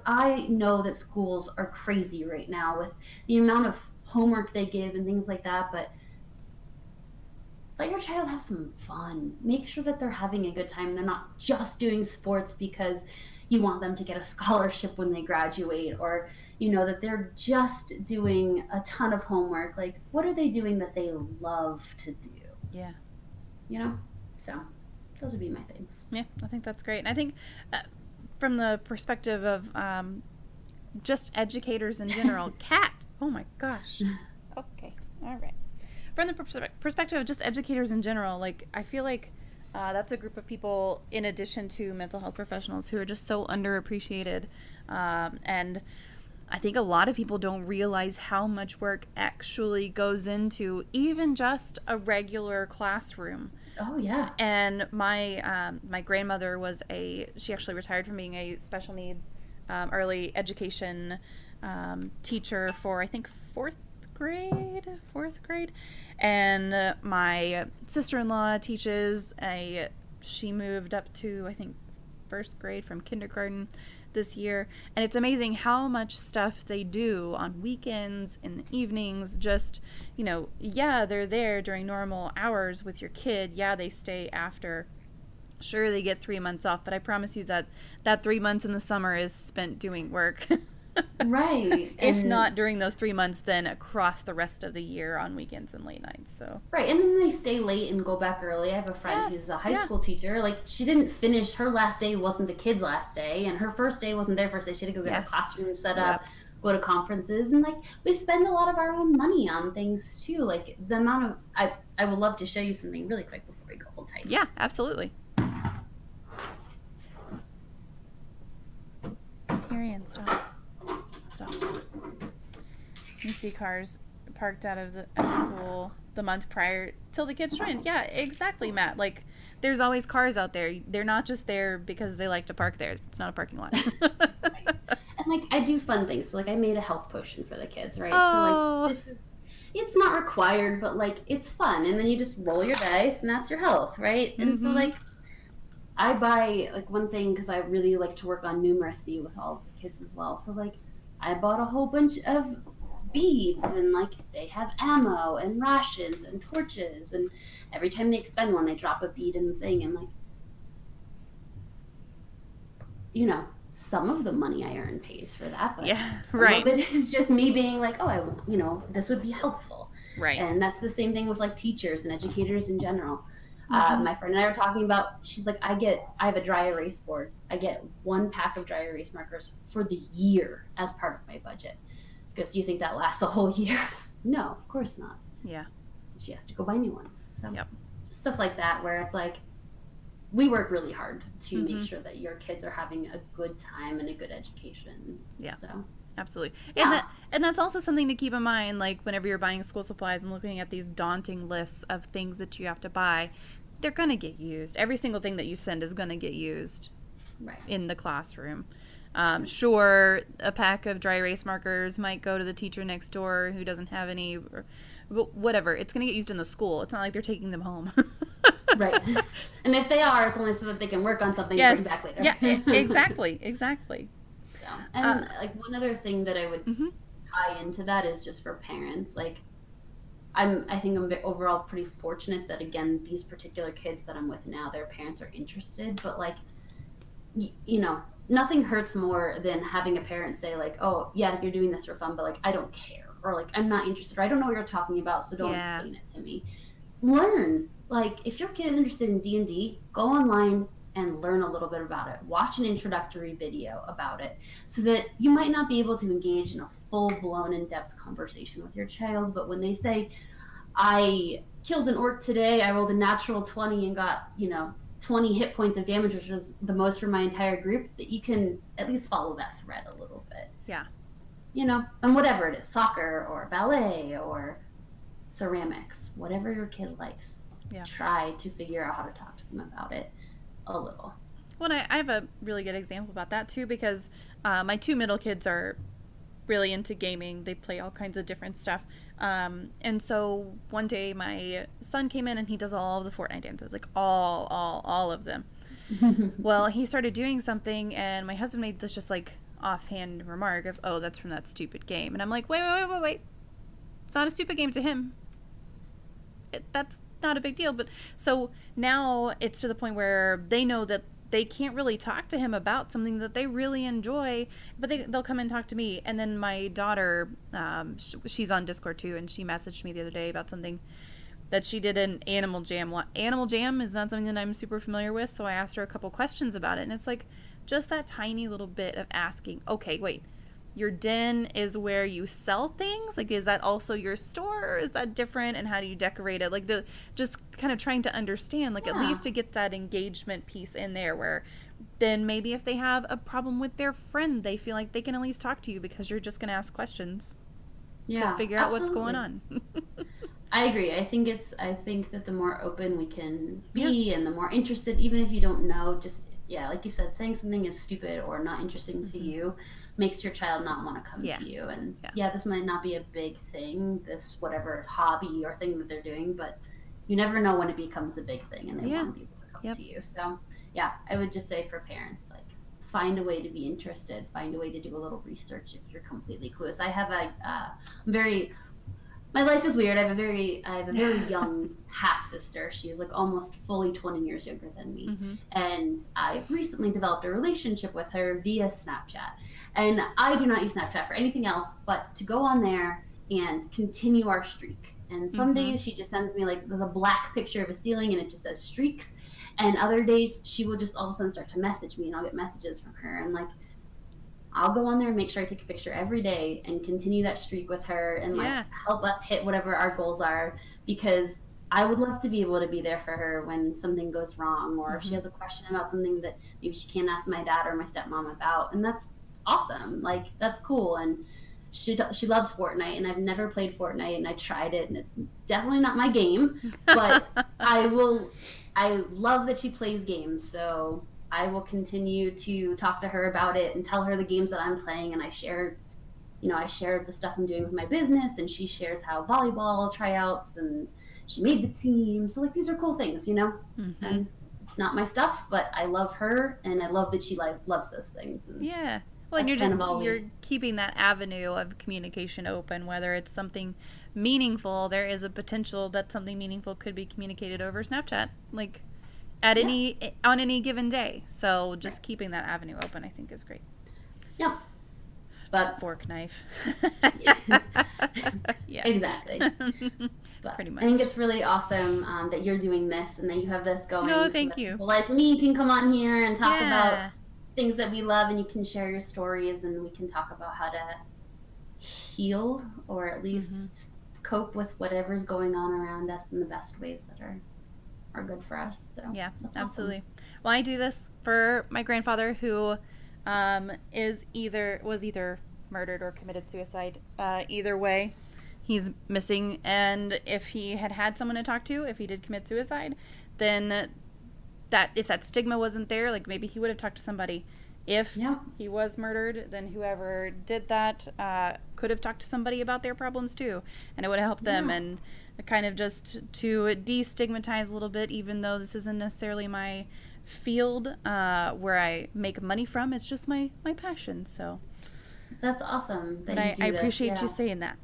I know that schools are crazy right now with the amount of homework they give and things like that, but let your child have some fun. Make sure that they're having a good time. They're not just doing sports because you want them to get a scholarship when they graduate, or that they're just doing a ton of homework. Like, what are they doing that they love to do? Yeah. So those would be my things. Yeah, I think that's great. And I think from the perspective of just educators in general, oh my gosh. Okay, all right. From the perspective of just educators in general, like, I feel like that's a group of people, in addition to mental health professionals, who are just so underappreciated. And I think a lot of people don't realize how much work actually goes into even just a regular classroom. Oh, yeah. And my grandmother she actually retired from being a special needs early education teacher for, I think, fourth grade. And my sister-in-law teaches she moved up to, I think, first grade from kindergarten this year. And it's amazing how much stuff they do on weekends, in the evenings. Just, they're there during normal hours with your kid. Yeah, they stay after. Sure, they get 3 months off, but I promise you that 3 months in the summer is spent doing work. Right. If not during those 3 months, then across the rest of the year on weekends and late nights. So right, and then they stay late and go back early. I have a friend who's a high school teacher. Like, she didn't finish, her last day wasn't the kids' last day, and her first day wasn't their first day. She had to go get her classroom set up, go to conferences, and like, we spend a lot of our own money on things too. Like, the amount of I would love to show you something really quick before we go. Hold tight. Yeah, absolutely. Tyrion, stop. You see cars parked out of the school the month prior till the kids join. Yeah, exactly, Matt. Like, there's always cars out there. They're not just there because they like to park there. It's not a parking lot. Right. And like, I do fun things. So like, I made a health potion for the kids, right? Oh. So like, it's not required, but like, it's fun. And then you just roll your dice, and that's your health, right? And so like, I buy like one thing because I really like to work on numeracy with all the kids as well. So like, I bought a whole bunch of beads, and like, they have ammo and rations and torches, and every time they expend one, they drop a bead in the thing. And like, some of the money I earn pays for that, but some of it is just me being like, oh, this would be helpful. Right. And that's the same thing with like teachers and educators in general. My friend and I were talking about, she's like, I have a dry erase board. I get 1 pack of dry erase markers for the year as part of my budget. Because do you think that lasts a whole year? No, of course not. Yeah. She has to go buy new ones. So just stuff like that, where it's like, we work really hard to make sure that your kids are having a good time and a good education. Yeah. So absolutely. Yeah. And that's also something to keep in mind, like, whenever you're buying school supplies and looking at these daunting lists of things that you have to buy, they're going to get used. Every single thing that you send is going to get used in the classroom. Sure, a pack of dry erase markers might go to the teacher next door who doesn't have any, or whatever. It's going to get used in the school. It's not like they're taking them home. Right. And if they are, it's only so that they can work on something and bring back later. Yeah, exactly. So, and like, one other thing that I would tie into that is just for parents. Like, I think I'm overall pretty fortunate that, again, these particular kids that I'm with now, their parents are interested. But like, nothing hurts more than having a parent say like, oh yeah, you're doing this for fun, but like, I don't care, or like, I'm not interested, or I don't know what you're talking about, so don't explain it to me. Learn. Like, if your kid is interested in D&D, go online and learn a little bit about it. Watch an introductory video about it, so that you might not be able to engage in a full-blown, in-depth conversation with your child, but when they say, I killed an orc today, I rolled a natural 20 and got 20 hit points of damage, which was the most for my entire group, that you can at least follow that thread a little bit. Yeah. And whatever it is, soccer or ballet or ceramics, whatever your kid likes, Yeah. try to figure out how to talk to them about it a little. Well, I have a really good example about that too, because my two middle kids are really into gaming. They play all kinds of different stuff. And so one day my son came in and he does all of the Fortnite dances, like all of them. Well, he started doing something, and my husband made this just like offhand remark of, "Oh, that's from that stupid game." And I'm like, wait. It's not a stupid game to him. That's not a big deal. But so now it's to the point where they know that they can't really talk to him about something that they really enjoy, but they'll come and talk to me. And then my daughter, she's on Discord too, and she messaged me the other day about something that she did in Animal Jam. Animal Jam is not something that I'm super familiar with, so I asked her a couple questions about it, and it's like just that tiny little bit of asking, okay, wait, your den is where you sell things? Like, is that also your store, or is that different, and how do you decorate it? Like, just kind of trying to understand, like, at least to get that engagement piece in there, where then maybe if they have a problem with their friend, they feel like they can at least talk to you because you're just going to ask questions to figure out what's going on. I agree. I think that the more open we can be and the more interested, even if you don't know, just, like you said, saying something is stupid or not interesting to you makes your child not want to come to you. And this might not be a big thing, this whatever hobby or thing that they're doing, but you never know when it becomes a big thing and they want to be able to come to you. So I would just say for parents, like, find a way to be interested, find a way to do a little research if you're completely clueless. I have my life is weird. I have a very young half sister. She's like almost fully 20 years younger than me. And I've recently developed a relationship with her via Snapchat. And I do not use Snapchat for anything else but to go on there and continue our streak. And some days she just sends me like the black picture of a ceiling and it just says streaks. And other days she will just all of a sudden start to message me and I'll get messages from her. And like, I'll go on there and make sure I take a picture every day and continue that streak with her and like help us hit whatever our goals are, because I would love to be able to be there for her when something goes wrong, or if she has a question about something that maybe she can't ask my dad or my stepmom about. And that's awesome. Like, that's cool. And she loves Fortnite, and I've never played Fortnite, and I tried it, and it's definitely not my game, but I love that she plays games. So I will continue to talk to her about it and tell her the games that I'm playing. And I share the stuff I'm doing with my business, and she shares how volleyball tryouts and she made the team. So like, these are cool things, and it's not my stuff, but I love her and I love that she loves those things. And well, and you're keeping that avenue of communication open, whether it's something meaningful. There is a potential that something meaningful could be communicated over Snapchat, like on any given day. So just keeping that avenue open, I think, is great. But fork knife. Exactly. But pretty much. I think it's really awesome that you're doing this and that you have this going. No, thank you. People like me can come on here and talk about things that we love, and you can share your stories, and we can talk about how to heal, or at least cope with whatever's going on around us in the best ways that are good for us. So that's absolutely awesome. Well, I do this for my grandfather, who was either murdered or committed suicide. Either way, he's missing. And if he had someone to talk to, if he did commit suicide, then if that stigma wasn't there, like, maybe he would have talked to somebody. If he was murdered, then whoever did that could have talked to somebody about their problems too, and it would have helped them. And kind of just to destigmatize a little bit, even though this isn't necessarily my field where I make money from. It's just my passion. So that's awesome. But I appreciate you saying that.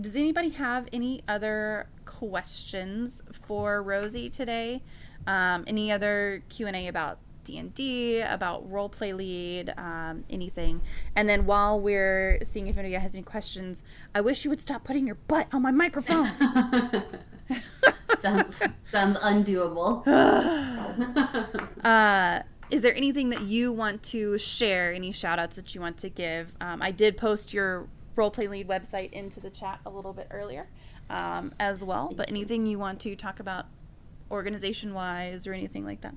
Does anybody have any other questions for Rosie today? Any other Q&A about D&D, about Roleplay Lead, anything? And then while we're seeing if anybody has any questions, I wish you would stop putting your butt on my microphone. Sounds undoable. Is there anything that you want to share, any shout outs that you want to give? I did post your Roleplay Lead website into the chat a little bit earlier as well, but anything you want to talk about organization wise or anything like that?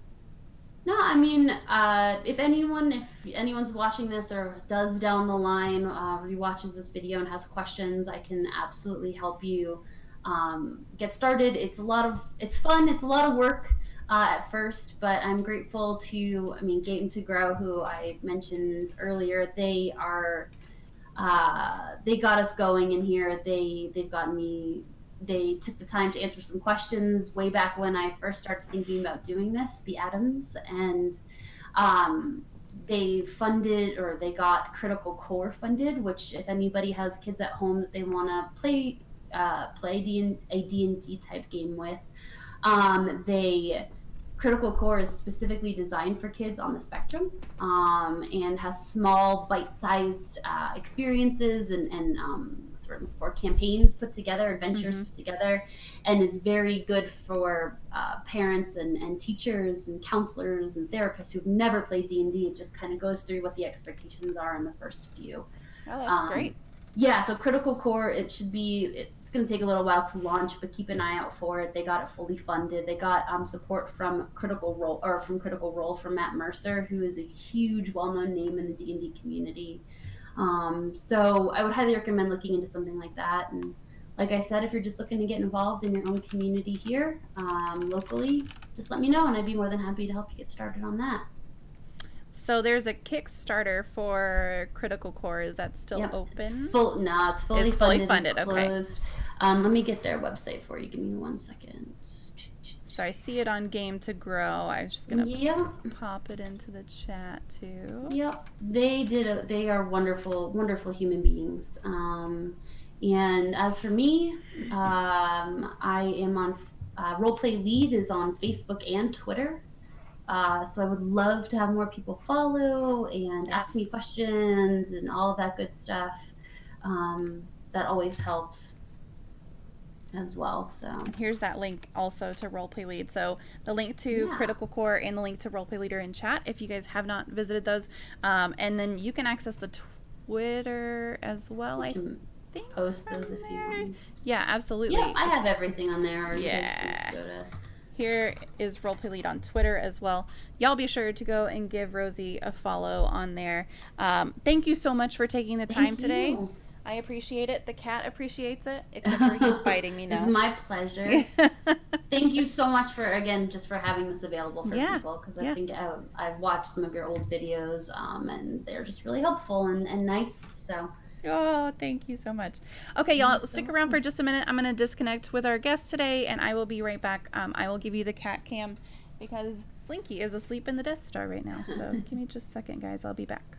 No, I mean, if anyone's watching this or does down the line rewatches this video and has questions, I can absolutely help you get started. It's fun. It's a lot of work at first, but I'm grateful to, Game to Grow, who I mentioned earlier. They got us going in here. They've gotten me. They took the time to answer some questions way back when I first started thinking about doing this, the Atoms, and they got Critical Core funded, which if anybody has kids at home that they want to play a D&D type game with, they Critical Core is specifically designed for kids on the spectrum, and has small bite-sized experiences and sort of for campaigns put together, adventures put together, and is very good for parents and teachers and counselors and therapists who've never played D&D. It just kind of goes through what the expectations are in the first few. Oh, that's great. Yeah, so Critical Core, it's going to take a little while to launch, but keep an eye out for it. They got it fully funded. They got support from Critical Role from Matt Mercer, who is a huge, well-known name in the D&D community. So I would highly recommend looking into something like that. And like I said, if you're just looking to get involved in your own community here, locally, just let me know, and I'd be more than happy to help you get started on that. So there's a Kickstarter for Critical Core. Is that still open? It's fully funded. Okay. Let me get their website for you. Give me 1 second. So I see it on Game to Grow. I was just gonna pop it into the chat too. Yep, they are wonderful, wonderful human beings. And as for me, I am on Roleplay Lead is on Facebook and Twitter. So I would love to have more people follow and ask me questions and all of that good stuff. That always helps as well. So here's that link also to Roleplay Lead. So the link to Critical Core and the link to Roleplay Leader in chat if you guys have not visited those. And then you can access the Twitter as well. I think post those if you want. Yeah, absolutely. Yeah, I have everything on there. Or you guys can just go to... Here is Roleplay Lead on Twitter as well. Y'all be sure to go and give Rosie a follow on there. Thank you so much for taking the time today. I appreciate it. The cat appreciates it, except for he's biting me now. It's my pleasure. Thank you so much for having this available for people, because I think I've watched some of your old videos, and they're just really helpful and nice. So. Oh, thank you so much. Okay, y'all, stick around for just a minute. I'm going to disconnect with our guest today, and I will be right back. I will give you the cat cam because Slinky is asleep in the Death Star right now. So give me just a second, guys. I'll be back.